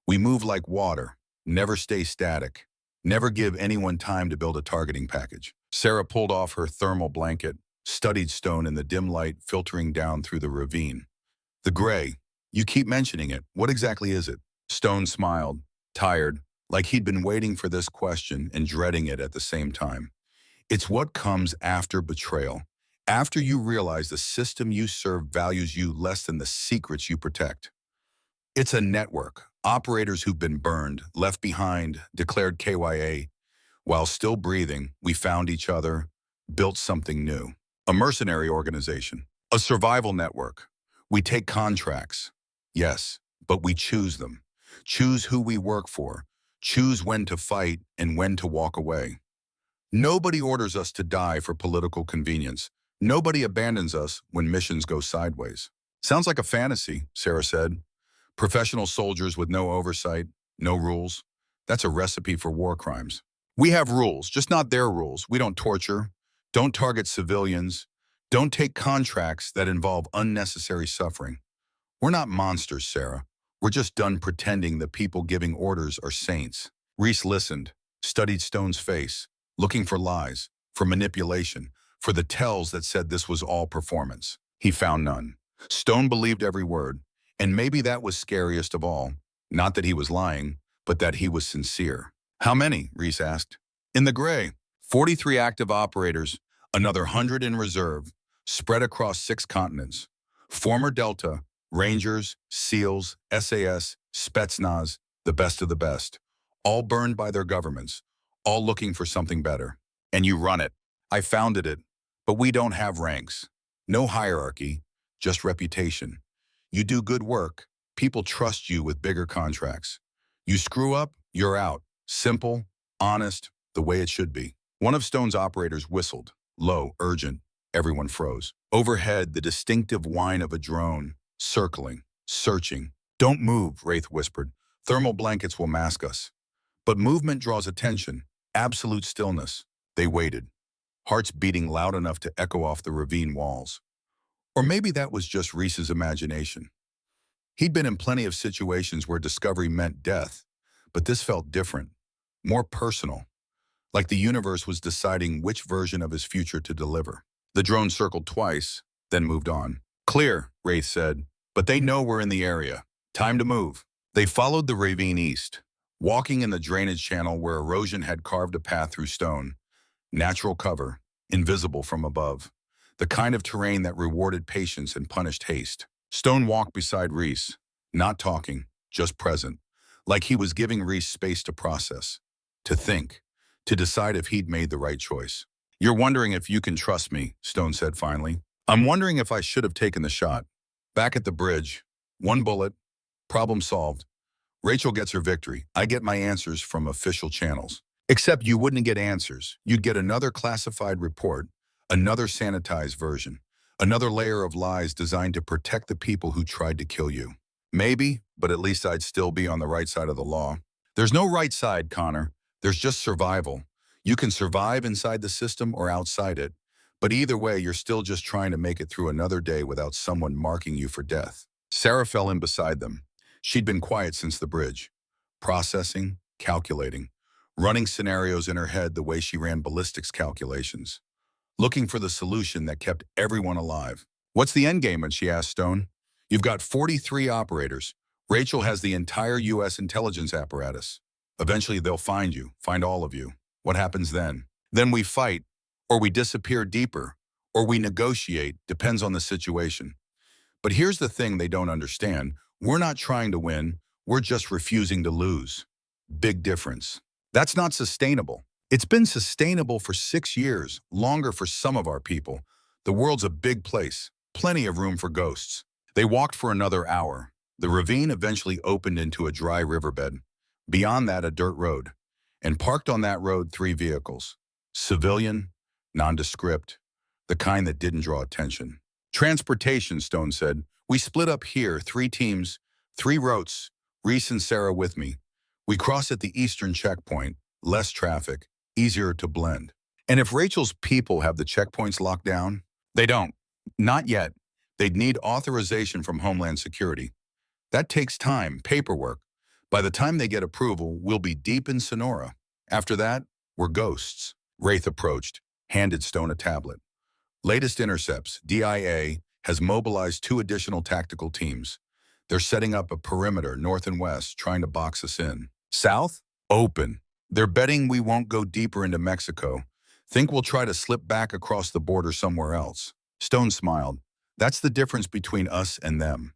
We move like water, never stay static, never give anyone time to build a targeting package. Sarah pulled off her thermal blanket, studied Stone in the dim light filtering down through the ravine. The Gray, you keep mentioning it. What exactly is it? Stone smiled, tired, like he'd been waiting for this question and dreading it at the same time. It's what comes after betrayal. After you realize the system you serve values you less than the secrets you protect. It's a network. Operators who've been burned, left behind, declared KYA. While still breathing, we found each other, built something new. A mercenary organization. A survival network. We take contracts. Yes, but we choose them. Choose who we work for. Choose when to fight and when to walk away. Nobody orders us to die for political convenience. Nobody abandons us when missions go sideways. Sounds like a fantasy, Sarah said. Professional soldiers with no oversight, no rules. That's a recipe for war crimes. We have rules, just not their rules. We don't torture, don't target civilians, don't take contracts that involve unnecessary suffering. We're not monsters, Sarah. We're just done pretending the people giving orders are saints. Reese listened, studied Stone's face, looking for lies, for manipulation, for the tells that said this was all performance. He found none. Stone believed every word, and maybe that was scariest of all. Not that he was lying, but that he was sincere. How many? Reese asked. In the Gray, 43 active operators, another 100 in reserve, spread across 6 continents. Former Delta, Rangers, SEALs, SAS, Spetsnaz, the best of the best. All burned by their governments, all looking for something better. And you run it. I founded it. But we don't have ranks. No hierarchy, just reputation. You do good work, people trust you with bigger contracts. You screw up, you're out. Simple, honest, the way it should be. One of Stone's operators whistled, low, urgent. Everyone froze. Overhead, the distinctive whine of a drone, circling, searching. Don't move, Wraith whispered. Thermal blankets will mask us. But movement draws attention, absolute stillness. They waited, hearts beating loud enough to echo off the ravine walls. Or maybe that was just Reese's imagination. He'd been in plenty of situations where discovery meant death, but this felt different, more personal, like the universe was deciding which version of his future to deliver. The drone circled twice, then moved on. Clear, Wraith said, but they know we're in the area. Time to move. They followed the ravine east, walking in the drainage channel where erosion had carved a path through stone, natural cover, invisible from above. The kind of terrain that rewarded patience and punished haste. Stone walked beside Reese, not talking, just present, like he was giving Reese space to process, to think, to decide if he'd made the right choice. "You're wondering if you can trust me," Stone said finally. "I'm wondering if I should have taken the shot. Back at the bridge, one bullet, problem solved. Rachel gets her victory. I get my answers from official channels. Except you wouldn't get answers. You'd get another classified report, another sanitized version, another layer of lies designed to protect the people who tried to kill you. Maybe, but at least I'd still be on the right side of the law." "There's no right side, Connor. There's just survival. You can survive inside the system or outside it, but either way, you're still just trying to make it through another day without someone marking you for death." Sarah fell in beside them. She'd been quiet since the bridge, processing, calculating, running scenarios in her head the way she ran ballistics calculations, looking for the solution that kept everyone alive. "What's the end game?" she asked Stone. "You've got 43 operators. Rachel has the entire U.S. intelligence apparatus. Eventually they'll find you, find all of you. What happens then?" "Then we fight, or we disappear deeper, or we negotiate, depends on the situation. But here's the thing they don't understand. We're not trying to win, we're just refusing to lose. Big difference. That's not sustainable. It's been sustainable for 6 years, longer for some of our people. The world's a big place, plenty of room for ghosts." They walked for another hour. The ravine eventually opened into a dry riverbed. Beyond that, a dirt road. And parked on that road, 3 vehicles. Civilian, nondescript, the kind that didn't draw attention. "Transportation," Stone said. "We split up here, 3 teams, 3 routes, Reese and Sarah with me. We cross at the eastern checkpoint, less traffic, easier to blend." "And if Rachel's people have the checkpoints locked down?" "They don't. Not yet. They'd need authorization from Homeland Security. That takes time, paperwork. By the time they get approval, we'll be deep in Sonora. After that, we're ghosts." Wraith approached, handed Stone a tablet. "Latest intercepts. DIA has mobilized 2 additional tactical teams. They're setting up a perimeter north and west, trying to box us in. South? Open. They're betting we won't go deeper into Mexico. Think we'll try to slip back across the border somewhere else." Stone smiled. "That's the difference between us and them.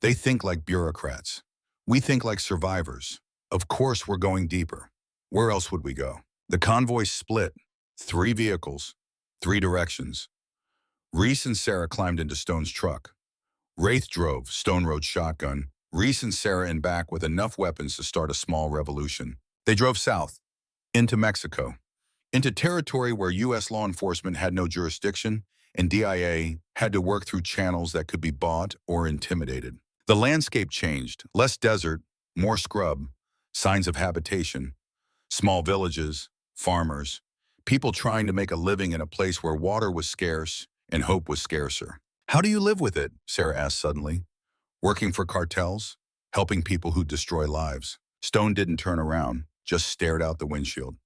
They think like bureaucrats. We think like survivors. Of course we're going deeper. Where else would we go?" The convoy split. 3 vehicles, 3 directions. Reese and Sarah climbed into Stone's truck. Wraith drove, Stone rode shotgun, Reese and Sarah in back with enough weapons to start a small revolution. They drove south, into Mexico, into territory where U.S. law enforcement had no jurisdiction and DIA had to work through channels that could be bought or intimidated. The landscape changed, less desert, more scrub, signs of habitation, small villages, farmers, people trying to make a living in a place where water was scarce and hope was scarcer. "How do you live with it?" Sarah asked suddenly. "Working for cartels? Helping people who destroy lives?" Stone didn't turn around, just stared out the windshield.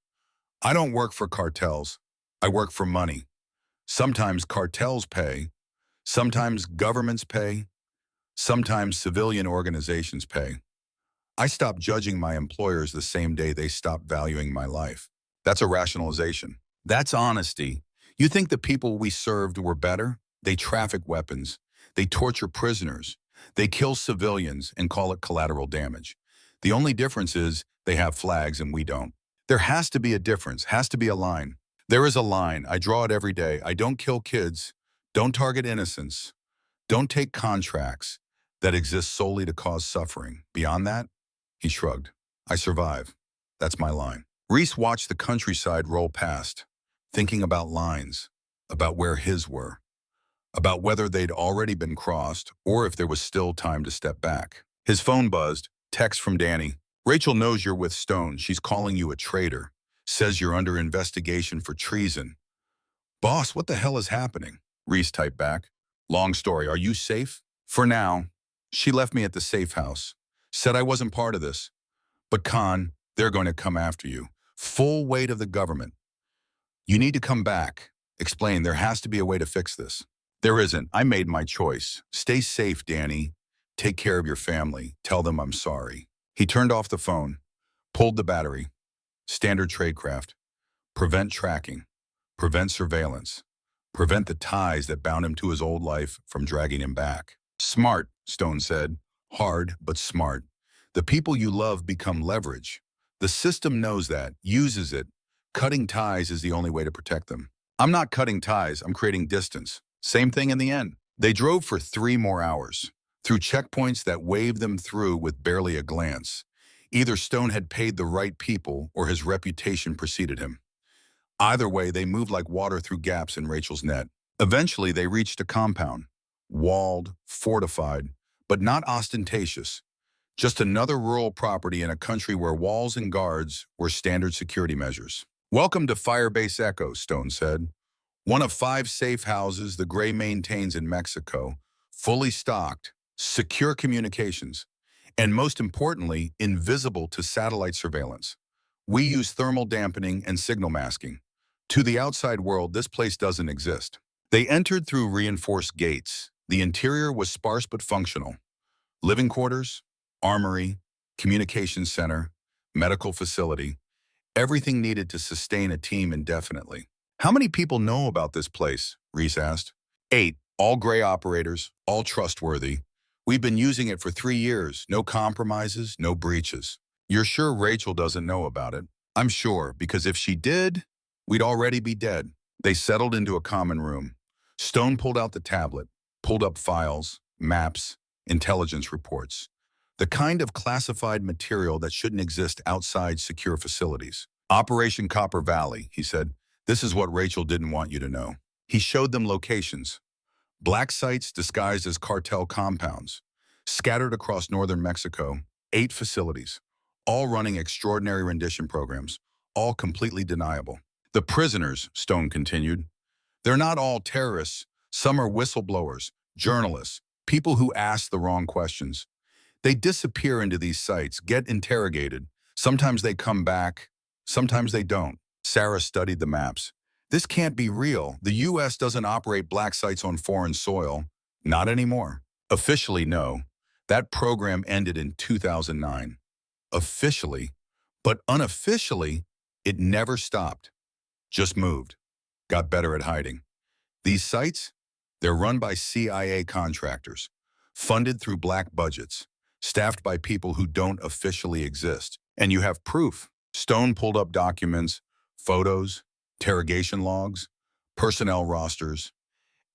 "I don't work for cartels. I work for money. Sometimes cartels pay. Sometimes governments pay. Sometimes civilian organizations pay. I stopped judging my employers the same day they stopped valuing my life." That's a rationalization. That's honesty. You think the people we served were better? They traffic weapons. They torture prisoners. They kill civilians and call it collateral damage. The only difference is they have flags and we don't. There has to be a difference, has to be a line. There is a line. I draw it every day. I don't kill kids. Don't target innocents. Don't take contracts that exist solely to cause suffering. Beyond that, he shrugged. I survive. That's my line. Reese watched the countryside roll past, thinking about lines, about where his were, about whether they'd already been crossed or if there was still time to step back. His phone buzzed, text from Danny. "Rachel knows you're with Stone. She's calling you a traitor. Says you're under investigation for treason." "Boss, what the hell is happening?" Reese typed back. "Long story. Are you safe?" "For now. She left me at the safe house. Said I wasn't part of this. But Khan, they're going to come after you. Full weight of the government. You need to come back. Explain, there has to be a way to fix this." "There isn't. I made my choice. Stay safe, Danny. Take care of your family. Tell them I'm sorry." He turned off the phone. Pulled the battery. Standard tradecraft. Prevent tracking. Prevent surveillance. Prevent the ties that bound him to his old life from dragging him back. Smart, Stone said. Hard, but smart. The people you love become leverage. The system knows that, uses it. Cutting ties is the only way to protect them. I'm not cutting ties, I'm creating distance. Same thing in the end. They drove for 3 more hours, through checkpoints that waved them through with barely a glance. Either Stone had paid the right people or his reputation preceded him. Either way, they moved like water through gaps in Rachel's net. Eventually, they reached a compound, walled, fortified, but not ostentatious. Just another rural property in a country where walls and guards were standard security measures. Welcome to Firebase Echo, Stone said. One of 5 safe houses the Gray maintains in Mexico, fully stocked, secure communications, and most importantly, invisible to satellite surveillance. We use thermal dampening and signal masking. To the outside world, this place doesn't exist. They entered through reinforced gates. The interior was sparse but functional. Living quarters, armory, communications center, medical facility, everything needed to sustain a team indefinitely. How many people know about this place? Reese asked. 8, all Gray operators, all trustworthy. We've been using it for 3 years, no compromises, no breaches. You're sure Rachel doesn't know about it? I'm sure, because if she did, we'd already be dead. They settled into a common room. Stone pulled out the tablet, pulled up files, maps, intelligence reports. The kind of classified material that shouldn't exist outside secure facilities. Operation Copper Valley, he said. This is what Rachel didn't want you to know. He showed them locations. Black sites disguised as cartel compounds, scattered across northern Mexico, 8 facilities, all running extraordinary rendition programs, all completely deniable. The prisoners, Stone continued, they're not all terrorists. Some are whistleblowers, journalists, people who ask the wrong questions. They disappear into these sites, get interrogated. Sometimes they come back, sometimes they don't. Sarah studied the maps. This can't be real. The U.S. doesn't operate black sites on foreign soil. Not anymore. Officially, no. That program ended in 2009. Officially, but unofficially, it never stopped. Just moved. Got better at hiding. These sites, they're run by CIA contractors, funded through black budgets, staffed by people who don't officially exist. And you have proof. Stone pulled up documents, photos, interrogation logs, personnel rosters,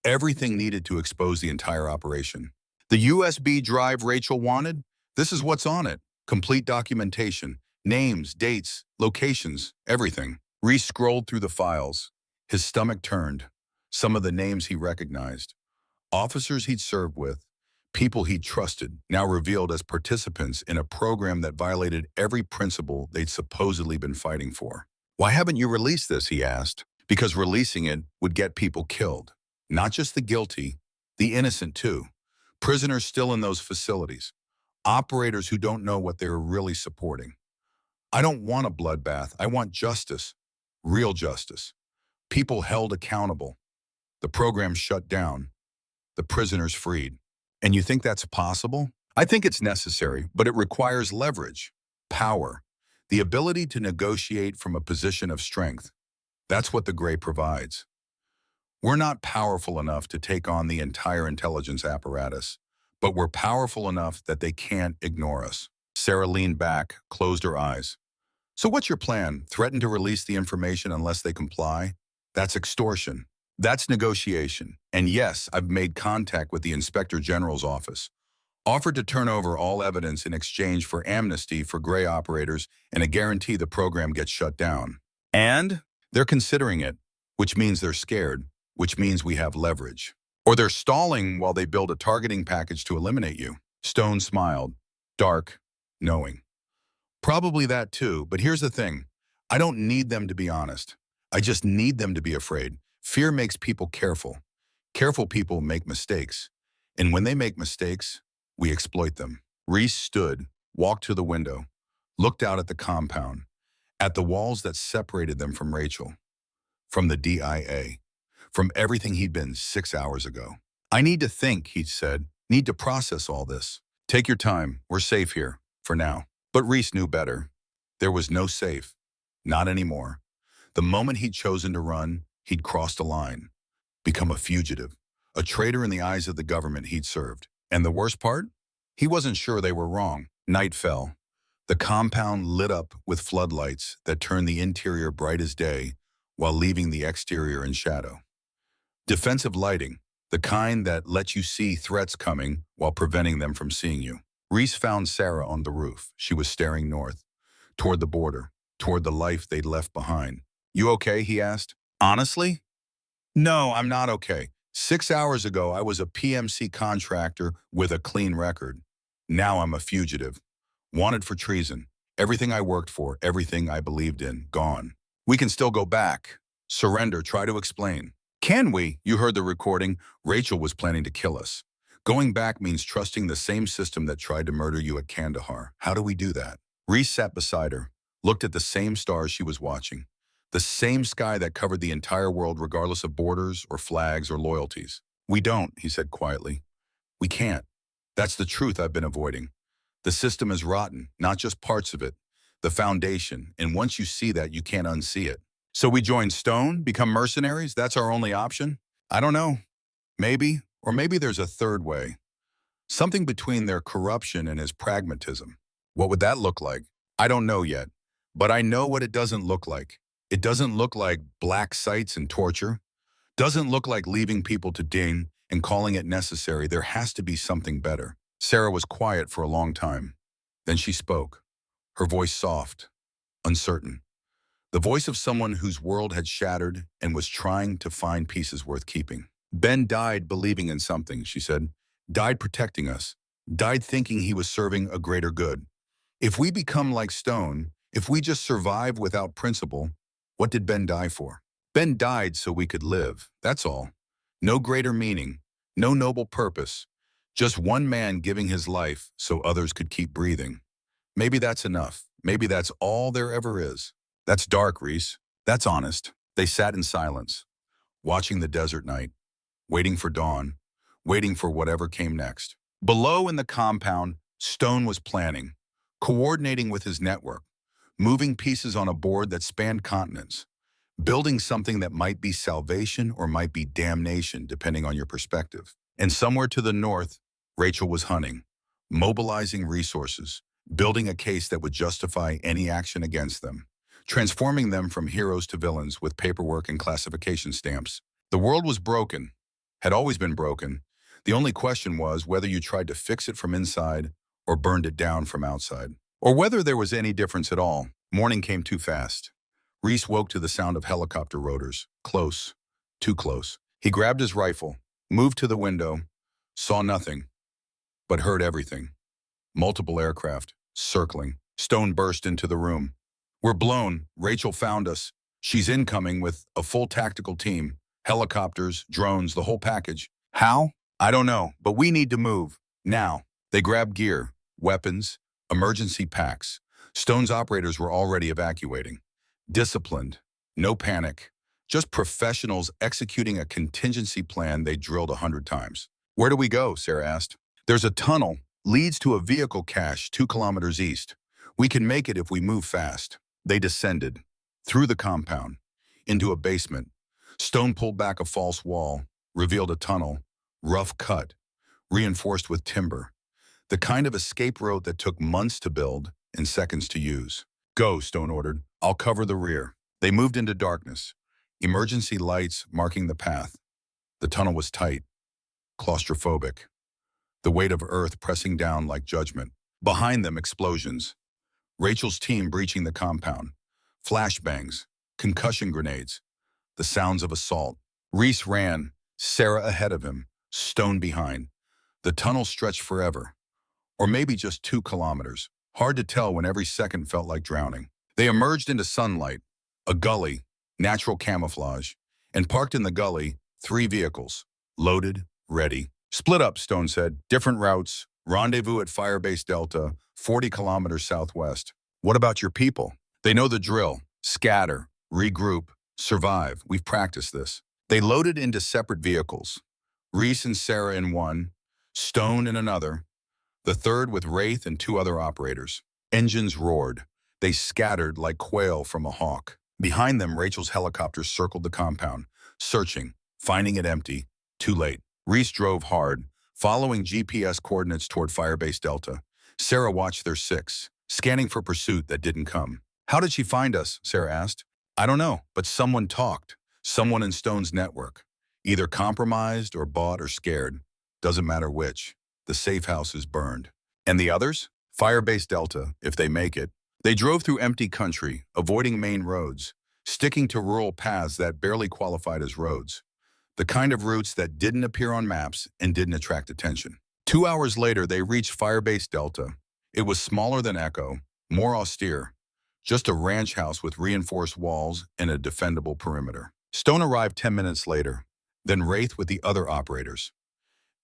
everything needed to expose the entire operation. The USB drive Rachel wanted? This is what's on it. Complete documentation, names, dates, locations, everything. Reese scrolled through the files. His stomach turned. Some of the names he recognized. Officers he'd served with, people he'd trusted, now revealed as participants in a program that violated every principle they'd supposedly been fighting for. Why haven't you released this, he asked. Because releasing it would get people killed. Not just the guilty, the innocent too. Prisoners still in those facilities. Operators who don't know what they're really supporting. I don't want a bloodbath. I want justice. Real justice. People held accountable. The program shut down. The prisoners freed. And you think that's possible? I think it's necessary, but it requires leverage, power, the ability to negotiate from a position of strength. That's what the Gray provides. We're not powerful enough to take on the entire intelligence apparatus, but we're powerful enough that they can't ignore us. Sarah leaned back, closed her eyes. So what's your plan? Threaten to release the information unless they comply? That's extortion. That's negotiation. And yes, I've made contact with the Inspector General's office. Offered to turn over all evidence in exchange for amnesty for Gray operators and a guarantee the program gets shut down. And they're considering it, which means they're scared, which means we have leverage. Or they're stalling while they build a targeting package to eliminate you. Stone smiled, dark, knowing. Probably that too, but here's the thing. I don't need them to be honest. I just need them to be afraid. Fear makes people careful. Careful people make mistakes. And when they make mistakes, we exploit them. Reese stood, walked to the window, looked out at the compound, at the walls that separated them from Rachel, from the DIA, from everything he'd been 6 hours ago. I need to think, he said, need to process all this. Take your time. We're safe here, for now. But Reese knew better. There was no safe. Not anymore. The moment he'd chosen to run, he'd crossed a line, become a fugitive, a traitor in the eyes of the government he'd served. And the worst part? He wasn't sure they were wrong. Night fell. The compound lit up with floodlights that turned the interior bright as day while leaving the exterior in shadow. Defensive lighting, the kind that lets you see threats coming while preventing them from seeing you. Reese found Sarah on the roof. She was staring north, toward the border, toward the life they'd left behind. "You okay?" he asked. "Honestly? No, I'm not okay. 6 hours ago, I was a PMC contractor with a clean record. Now I'm a fugitive. Wanted for treason. Everything I worked for, everything I believed in, gone. We can still go back. Surrender, try to explain." "Can we?" You heard the recording. Rachel was planning to kill us. Going back means trusting the same system that tried to murder you at Kandahar. How do we do that? Reese sat beside her, looked at the same stars she was watching. The same sky that covered the entire world regardless of borders or flags or loyalties. "We don't," he said quietly. "We can't. That's the truth I've been avoiding. The system is rotten, not just parts of it. The foundation, and once you see that, you can't unsee it. So we join Stone, become mercenaries? That's our only option? I don't know. Maybe, or maybe there's a third way. Something between their corruption and his pragmatism. What would that look like? I don't know yet, but I know what it doesn't look like. It doesn't look like black sites and torture. Doesn't look like leaving people to ding and calling it necessary. There has to be something better." Sarah was quiet for a long time. Then she spoke, her voice soft, uncertain. The voice of someone whose world had shattered and was trying to find pieces worth keeping. "Ben died believing in something," she said. "Died protecting us. Died thinking he was serving a greater good. If we become like Stone, if we just survive without principle, what did Ben die for? Ben died so we could live, that's all. No greater meaning, no noble purpose. Just one man giving his life so others could keep breathing. Maybe that's enough. Maybe that's all there ever is." "That's dark, Reese. That's honest." They sat in silence, watching the desert night, waiting for dawn, waiting for whatever came next. Below in the compound, Stone was planning, coordinating with his network, moving pieces on a board that spanned continents, building something that might be salvation or might be damnation, depending on your perspective. And somewhere to the north, Rachel was hunting, mobilizing resources, building a case that would justify any action against them, transforming them from heroes to villains with paperwork and classification stamps. The world was broken, had always been broken. The only question was whether you tried to fix it from inside or burned it down from outside, or whether there was any difference at all. Morning came too fast. Reese woke to the sound of helicopter rotors, close, too close. He grabbed his rifle, moved to the window, saw nothing, but heard everything. Multiple aircraft, circling. Stone burst into the room. "We're blown. Rachel found us. She's incoming with a full tactical team. Helicopters, drones, the whole package." "How?" "I don't know, but we need to move. Now." They grabbed gear, weapons, emergency packs. Stone's operators were already evacuating. Disciplined, no panic. Just professionals executing a contingency plan they drilled 100 times. "Where do we go?" Sarah asked. "There's a tunnel, leads to a vehicle cache 2 kilometers east. We can make it if we move fast." They descended, through the compound, into a basement. Stone pulled back a false wall, revealed a tunnel, rough cut, reinforced with timber. The kind of escape road that took months to build and seconds to use. "Go," Stone ordered. "I'll cover the rear." They moved into darkness, emergency lights marking the path. The tunnel was tight, claustrophobic, the weight of earth pressing down like judgment. Behind them, explosions. Rachel's team breaching the compound. Flashbangs, concussion grenades, the sounds of assault. Reese ran, Sarah ahead of him, Stone behind. The tunnel stretched forever, or maybe just 2 kilometers. Hard to tell when every second felt like drowning. They emerged into sunlight, a gully, natural camouflage, and parked in the gully 3 vehicles, loaded, ready. "Split up," Stone said. "Different routes. Rendezvous at Firebase Delta, 40 kilometers southwest." "What about your people?" "They know the drill. Scatter, regroup, survive. We've practiced this." They loaded into separate vehicles. Reese and Sarah in one, Stone in another, the third with Wraith and 2 other operators. Engines roared. They scattered like quail from a hawk. Behind them, Rachel's helicopter circled the compound, searching, finding it empty. Too late. Reese drove hard, following GPS coordinates toward Firebase Delta. Sarah watched their six, scanning for pursuit that didn't come. How did she find us? Sarah asked. I don't know, but someone talked. Someone in Stone's network. Either compromised or bought or scared. Doesn't matter which. The safe house is burned. And the others? Firebase Delta, if they make it. They drove through empty country, avoiding main roads, sticking to rural paths that barely qualified as roads. The kind of routes that didn't appear on maps and didn't attract attention. 2 hours later, they reached Firebase Delta. It was smaller than Echo, more austere. Just a ranch house with reinforced walls and a defendable perimeter. Stone arrived 10 minutes later, then Wraith with the other operators.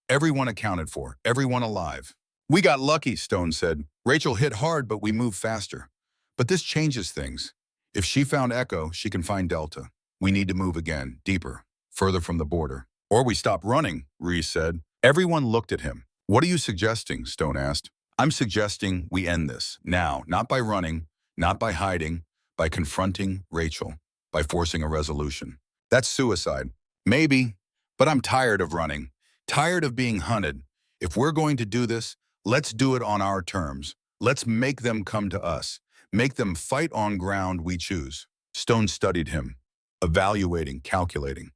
Everyone accounted for, everyone alive. We got lucky, Stone said. Rachel hit hard, but we moved faster. But this changes things. If she found Echo, she can find Delta. We need to move again, deeper, further from the border. Or we stop running, Reese said. Everyone looked at him. What are you suggesting? Stone asked. I'm suggesting we end this, now, not by running, not by hiding, by confronting Rachel, by forcing a resolution. That's suicide. Maybe, but I'm tired of running, tired of being hunted. If we're going to do this, let's do it on our terms. Let's make them come to us, make them fight on ground we choose. Stone studied him, evaluating, calculating.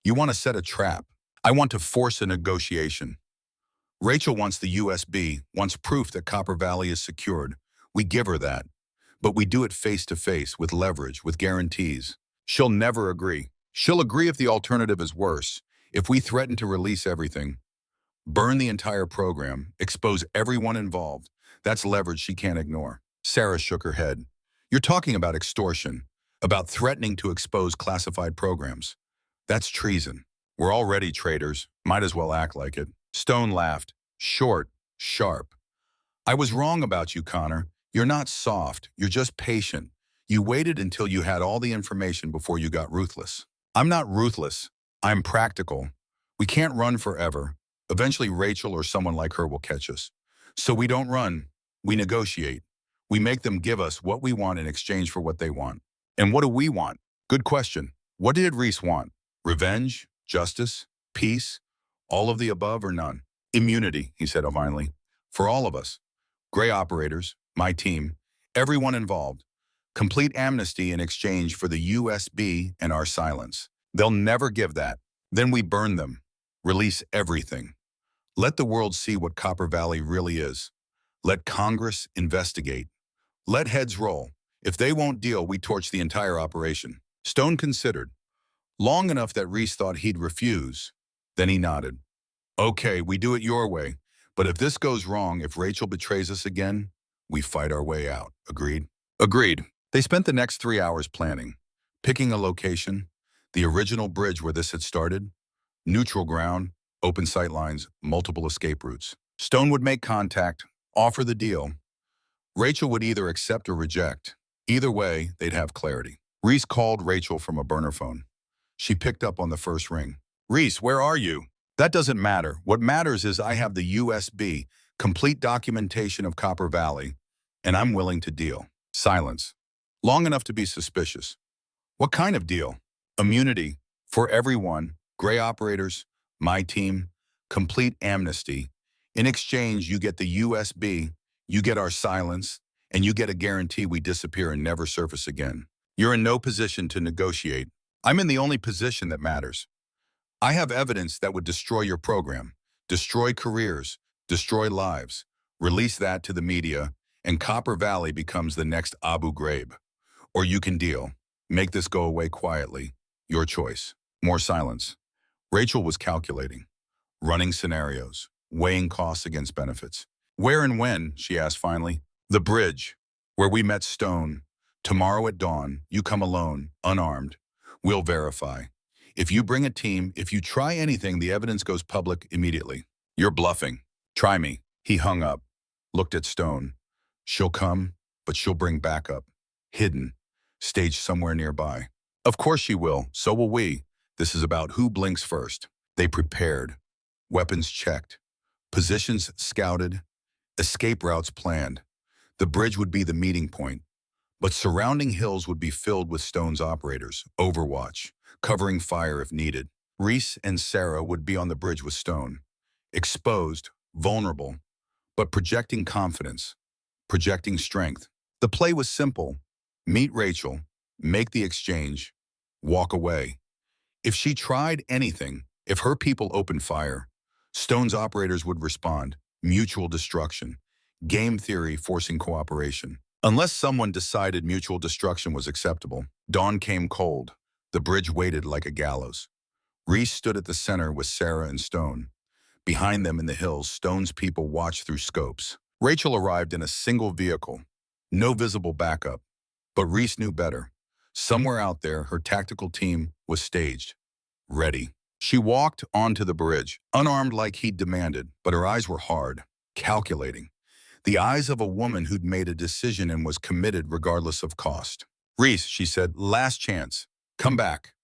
You want to set a trap. I want to force a negotiation. Rachel wants the USB, wants proof that Copper Valley is secured. We give her that. But we do it face to face, with leverage, with guarantees. She'll never agree. She'll agree if the alternative is worse, if we threaten to release everything, burn the entire program, expose everyone involved. That's leverage she can't ignore. Sarah shook her head. You're talking about extortion, about threatening to expose classified programs. That's treason. We're already traitors. Might as well act like it. Stone laughed. Short, sharp. I was wrong about you, Connor. You're not soft. You're just patient. You waited until you had all the information before you got ruthless. I'm not ruthless. I'm practical. We can't run forever. Eventually, Rachel or someone like her will catch us. So we don't run. We negotiate. We make them give us what we want in exchange for what they want. And what do we want? Good question. What did Reese want? Revenge? Justice? Peace? All of the above or none? Immunity, he said finally. For all of us. Gray operators, my team, everyone involved. Complete amnesty in exchange for the USB and our silence. They'll never give that. Then we burn them. Release everything. Let the world see what Copper Valley really is. Let Congress investigate. Let heads roll. If they won't deal, we torch the entire operation. Stone considered. Long enough that Reese thought he'd refuse. Then he nodded. Okay, we do it your way. But if this goes wrong, if Rachel betrays us again, we fight our way out. Agreed? Agreed. They spent the next 3 hours planning, picking a location, the original bridge where this had started, neutral ground, open sight lines, multiple escape routes. Stone would make contact, offer the deal. Rachel would either accept or reject. Either way, they'd have clarity. Reese called Rachel from a burner phone. She picked up on the first ring. Reese, where are you? That doesn't matter. What matters is I have the USB, complete documentation of Copper Valley, and I'm willing to deal. Silence. Long enough to be suspicious. What kind of deal? Immunity for everyone, gray operators, my team, complete amnesty. In exchange, you get the USB, you get our silence, and you get a guarantee we disappear and never surface again. You're in no position to negotiate. I'm in the only position that matters. I have evidence that would destroy your program, destroy careers, destroy lives. Release that to the media, and Copper Valley becomes the next Abu Ghraib. Or you can deal. Make this go away quietly. Your choice. More silence. Rachel was calculating, running scenarios, weighing costs against benefits. Where and when, she asked finally. The bridge, where we met Stone. Tomorrow at dawn, you come alone, unarmed. We'll verify. If you bring a team, if you try anything, the evidence goes public immediately. You're bluffing. Try me. He hung up, looked at Stone. She'll come, but she'll bring backup. Hidden. Staged somewhere nearby. Of course she will. So will we. This is about who blinks first. They prepared. Weapons checked. Positions scouted. Escape routes planned. The bridge would be the meeting point. But surrounding hills would be filled with Stone's operators, Overwatch, covering fire if needed. Reese and Sarah would be on the bridge with Stone, exposed, vulnerable, but projecting confidence, projecting strength. The play was simple. Meet Rachel, make the exchange, walk away. If she tried anything, if her people opened fire, Stone's operators would respond, mutual destruction, game theory forcing cooperation. Unless someone decided mutual destruction was acceptable, dawn came cold. The bridge waited like a gallows. Reese stood at the center with Sarah and Stone. Behind them in the hills, Stone's people watched through scopes. Rachel arrived in a single vehicle, no visible backup. But Reese knew better. Somewhere out there, her tactical team was staged, ready. She walked onto the bridge, unarmed like he'd demanded, but her eyes were hard, calculating. The eyes of a woman who'd made a decision and was committed regardless of cost. Reese, she said, last chance. Come back.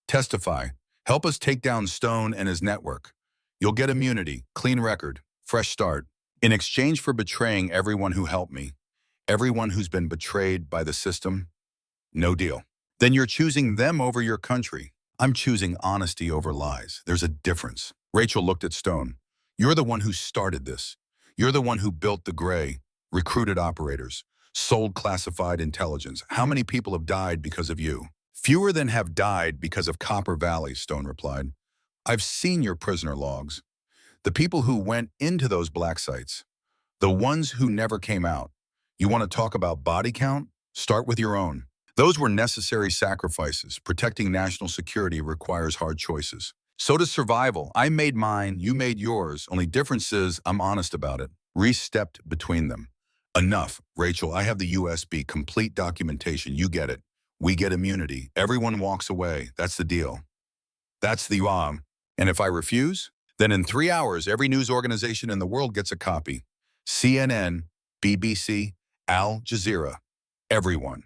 Testify. Help us take down Stone and his network. You'll get immunity, clean record, fresh start. In exchange for betraying everyone who helped me, everyone who's been betrayed by the system, no deal. Then you're choosing them over your country. I'm choosing honesty over lies. There's a difference. Rachel looked at Stone. You're the one who started this. You're the one who built the Gray, recruited operators, sold classified intelligence. How many people have died because of you? Fewer than have died because of Copper Valley, Stone replied. I've seen your prisoner logs. The people who went into those black sites, the ones who never came out. You want to talk about body count? Start with your own. Those were necessary sacrifices. Protecting national security requires hard choices. So does survival. I made mine, you made yours. Only difference is I'm honest about it. Reese stepped between them. Enough, Rachel. I have the USB, complete documentation. You get it. We get immunity. Everyone walks away. That's the deal. That's the And if I refuse, then in 3 hours, every news organization in the world gets a copy. CNN, BBC, Al Jazeera, everyone.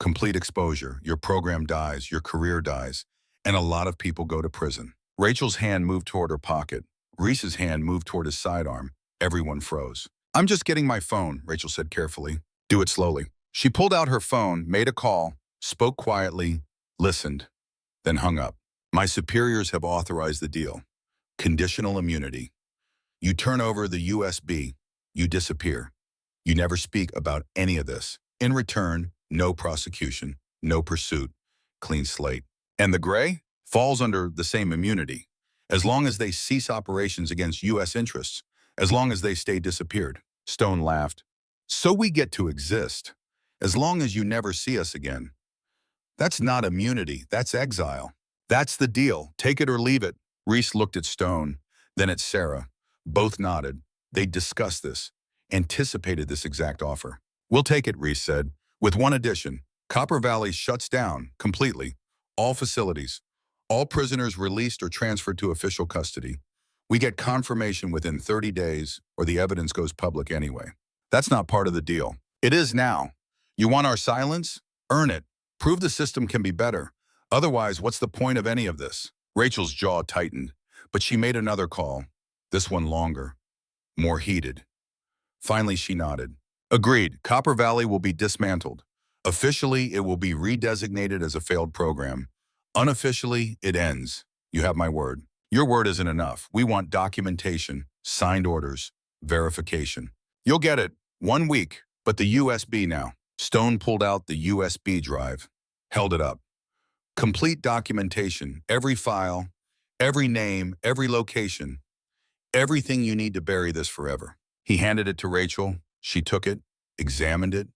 Complete exposure. Your program dies, your career dies, and a lot of people go to prison. Rachel's hand moved toward her pocket. Reese's hand moved toward his sidearm. Everyone froze. I'm just getting my phone, Rachel said carefully. Do it slowly. She pulled out her phone, made a call, spoke quietly, listened, then hung up. My superiors have authorized the deal. Conditional immunity. You turn over the USB, you disappear. You never speak about any of this. In return, no prosecution, no pursuit, clean slate. And the Gray falls under the same immunity, as long as they cease operations against U.S. interests, as long as they stay disappeared. Stone laughed. So we get to exist, as long as you never see us again. That's not immunity, that's exile. That's the deal, take it or leave it. Reese looked at Stone, then at Sarah. Both nodded. They'd discussed this, anticipated this exact offer. We'll take it, Reese said, with one addition. Copper Valley shuts down completely. All facilities, all prisoners released or transferred to official custody. We get confirmation within 30 days or the evidence goes public anyway. That's not part of the deal. It is now. You want our silence? Earn it. Prove the system can be better. Otherwise, what's the point of any of this? Rachel's jaw tightened, but she made another call. This one longer, more heated. Finally, she nodded. Agreed. Copper Valley will be dismantled. Officially, it will be redesignated as a failed program. Unofficially, it ends. You have my word. Your word isn't enough. We want documentation, signed orders, verification. You'll get it. 1 week, but the USB now. Stone pulled out the USB drive, held it up. Complete documentation, every file, every name, every location, everything you need to bury this forever. He handed it to Rachel. She took it, examined it,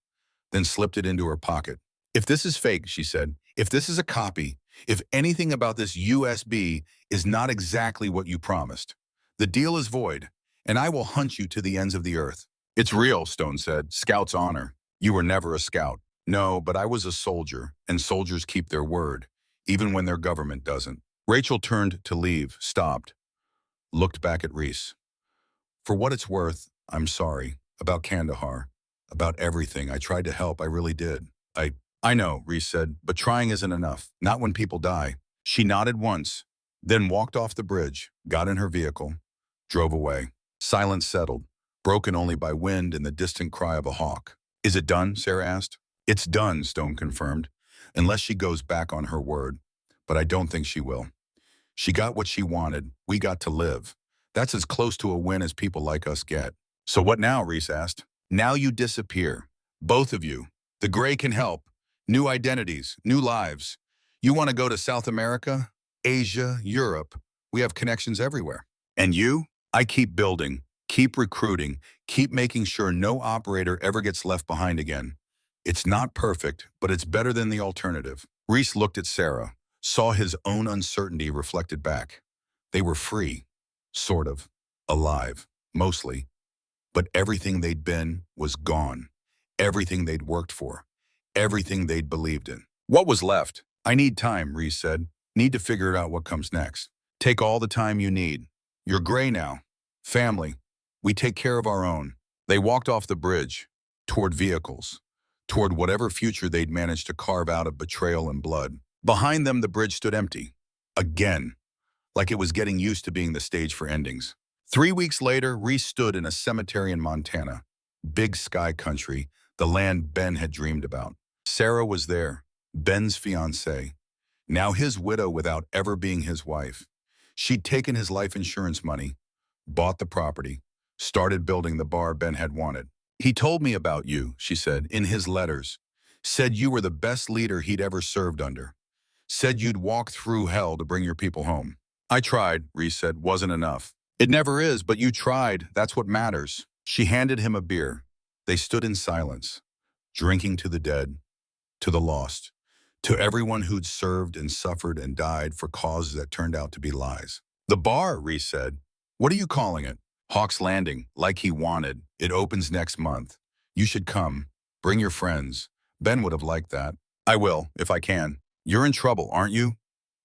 then slipped it into her pocket. If this is fake, she said, if this is a copy, if anything about this USB is not exactly what you promised, the deal is void, and I will hunt you to the ends of the earth. It's real, Stone said, scout's honor. You were never a scout. No, but I was a soldier, and soldiers keep their word, even when their government doesn't. Rachel turned to leave, stopped, looked back at Reese. For what it's worth, I'm sorry. About Kandahar. About everything. I tried to help, I really did. I know, Reese said, but trying isn't enough. Not when people die. She nodded once, then walked off the bridge, got in her vehicle, drove away. Silence settled, broken only by wind and the distant cry of a hawk. Is it done? Sarah asked. It's done, Stone confirmed, unless she goes back on her word. But I don't think she will. She got what she wanted. We got to live. That's as close to a win as people like us get. So what now, Reese asked. Now you disappear. Both of you. The gray can help. New identities, new lives. You want to go to South America, Asia, Europe. We have connections everywhere. And you? I keep building, keep recruiting, keep making sure no operator ever gets left behind again. It's not perfect, but it's better than the alternative. Reese looked at Sarah, saw his own uncertainty reflected back. They were free, sort of, alive, mostly. But everything they'd been was gone. Everything they'd worked for. Everything they'd believed in. What was left? I need time, Reese said. Need to figure out what comes next. Take all the time you need. You're gray now. Family. We take care of our own. They walked off the bridge, toward vehicles, toward whatever future they'd managed to carve out of betrayal and blood. Behind them, the bridge stood empty. Again. Like it was getting used to being the stage for endings. 3 weeks later, Reese stood in a cemetery in Montana. Big sky country, the land Ben had dreamed about. Sarah was there, Ben's fiancée. Now his widow without ever being his wife. She'd taken his life insurance money, bought the property, started building the bar Ben had wanted. He told me about you, she said, in his letters. Said you were the best leader he'd ever served under. Said you'd walk through hell to bring your people home. I tried, Reese said, wasn't enough. It never is, but you tried. That's what matters. She handed him a beer. They stood in silence, drinking to the dead, to the lost, to everyone who'd served and suffered and died for causes that turned out to be lies. The bar, Reese said. What are you calling it? Hawk's Landing, like he wanted. It opens next month. You should come. Bring your friends. Ben would have liked that. I will, if I can. You're in trouble, aren't you?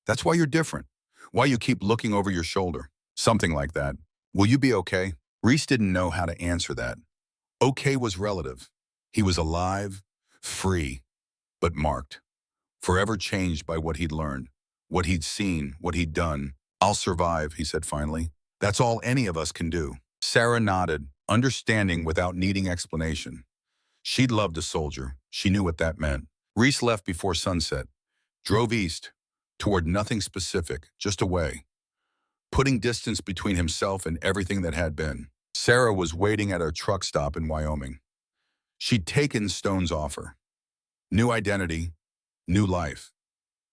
That's why you're different. Why you keep looking over your shoulder. Something like that. Will you be okay? Reese didn't know how to answer that. Okay was relative. He was alive, free, but marked. Forever changed by what he'd learned, what he'd seen, what he'd done. I'll survive, he said finally. That's all any of us can do. Sarah nodded, understanding without needing explanation. She'd loved a soldier. She knew what that meant. Reese left before sunset, drove east, toward nothing specific, just away, putting distance between himself and everything that had been. Sarah was waiting at a truck stop in Wyoming. She'd taken Stone's offer. New identity, new life.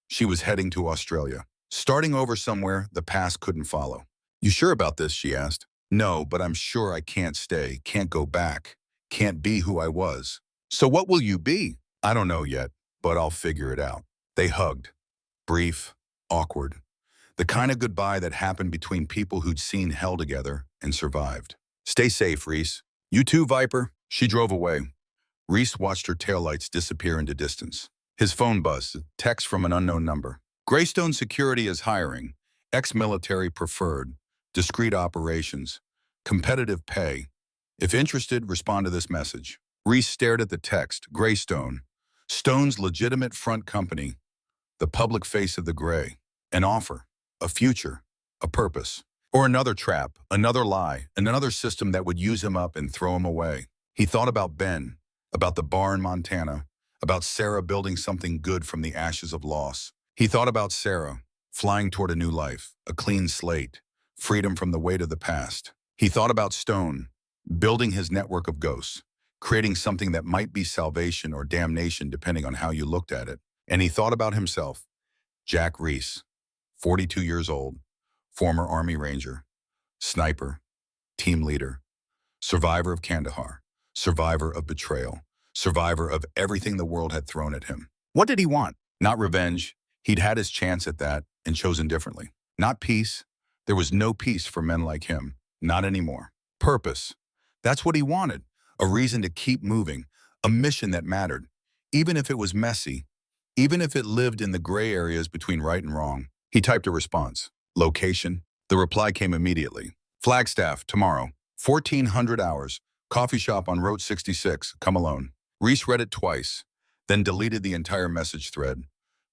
She was heading to Australia, starting over somewhere the past couldn't follow. You sure about this, she asked. No, but I'm sure I can't stay, can't go back, can't be who I was. So what will you be? I don't know yet, but I'll figure it out. They hugged. Brief, awkward. The kind of goodbye that happened between people who'd seen hell together and survived. Stay safe, Reese. You too, Viper. She drove away. Reese watched her taillights disappear into distance. His phone buzzed, a text from an unknown number. Greystone Security is hiring. Ex-military preferred. Discreet operations. Competitive pay. If interested, respond to this message. Reese stared at the text. Greystone. Stone's legitimate front company. The public face of the gray. An offer. A future. A purpose. Or another trap, another lie, and another system that would use him up and throw him away. He thought about Ben, about the bar in Montana, about Sarah building something good from the ashes of loss. He thought about Sarah, flying toward a new life, a clean slate, freedom from the weight of the past. He thought about Stone, building his network of ghosts, creating something that might be salvation or damnation depending on how you looked at it. And he thought about himself, Jack Reese, 42 years old, former Army Ranger, sniper, team leader, survivor of Kandahar, survivor of betrayal, survivor of everything the world had thrown at him. What did he want? Not revenge. He'd had his chance at that and chosen differently. Not peace. There was no peace for men like him. Not anymore. Purpose. That's what he wanted. A reason to keep moving. A mission that mattered. Even if it was messy. Even if it lived in the gray areas between right and wrong. He typed a response. Location. The reply came immediately. Flagstaff, tomorrow. 1400 hours. Coffee shop on Route 66. Come alone. Reese read it twice, then deleted the entire message thread.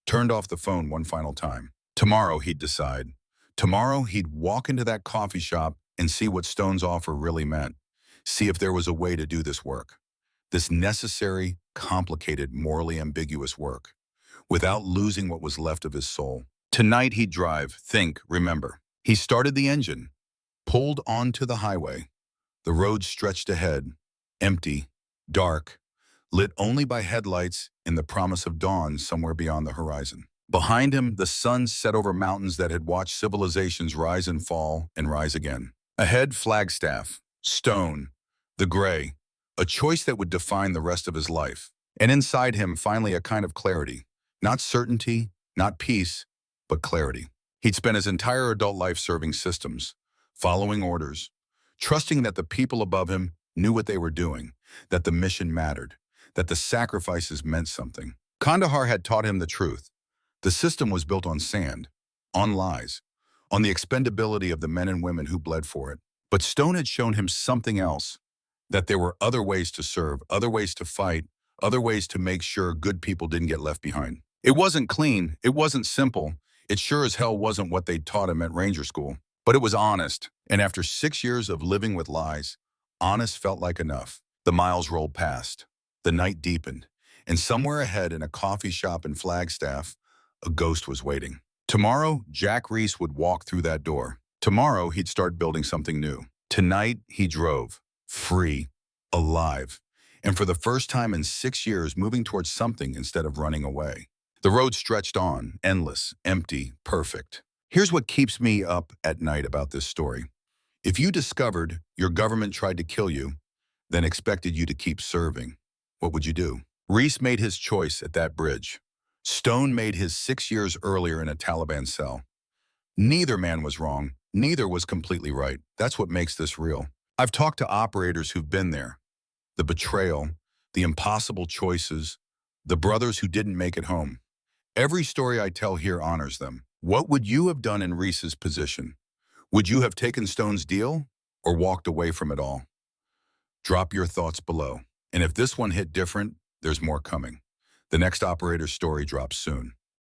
Turned off the phone one final time. Tomorrow, he'd decide. Tomorrow, he'd walk into that coffee shop and see what Stone's offer really meant. See if there was a way to do this work. This necessary, complicated, morally ambiguous work, without losing what was left of his soul. Tonight he'd drive, think, remember. He started the engine, pulled onto the highway. The road stretched ahead, empty, dark, lit only by headlights and the promise of dawn somewhere beyond the horizon. Behind him, the sun set over mountains that had watched civilizations rise and fall and rise again. Ahead, Flagstaff, stone, the gray, a choice that would define the rest of his life. And inside him, finally, a kind of clarity. Not certainty, not peace, but clarity. He'd spent his entire adult life serving systems, following orders, trusting that the people above him knew what they were doing, that the mission mattered, that the sacrifices meant something. Kandahar had taught him the truth. The system was built on sand, on lies, on the expendability of the men and women who bled for it. But Stone had shown him something else, that there were other ways to serve, other ways to fight, other ways to make sure good people didn't get left behind. It wasn't clean, it wasn't simple, it sure as hell wasn't what they'd taught him at Ranger School. But it was honest, and after 6 years of living with lies, honest felt like enough. The miles rolled past, the night deepened, and somewhere ahead in a coffee shop in Flagstaff, a ghost was waiting. Tomorrow, Jack Reese would walk through that door. Tomorrow, he'd start building something new. Tonight, he drove, free, alive, and for the first time in 6 years, moving towards something instead of running away. The road stretched on, endless, empty, perfect. Here's what keeps me up at night about this story. If you discovered your government tried to kill you, then expected you to keep serving, what would you do? Reese made his choice at that bridge. Stone made his 6 years earlier in a Taliban cell. Neither man was wrong. Neither was completely right. That's what makes this real. I've talked to operators who've been there. The betrayal, the impossible choices, the brothers who didn't make it home. Every story I tell here honors them. What would you have done in Reese's position? Would you have taken Stone's deal or walked away from it all? Drop your thoughts below. And if this one hit different, there's more coming. The next operator's story drops soon.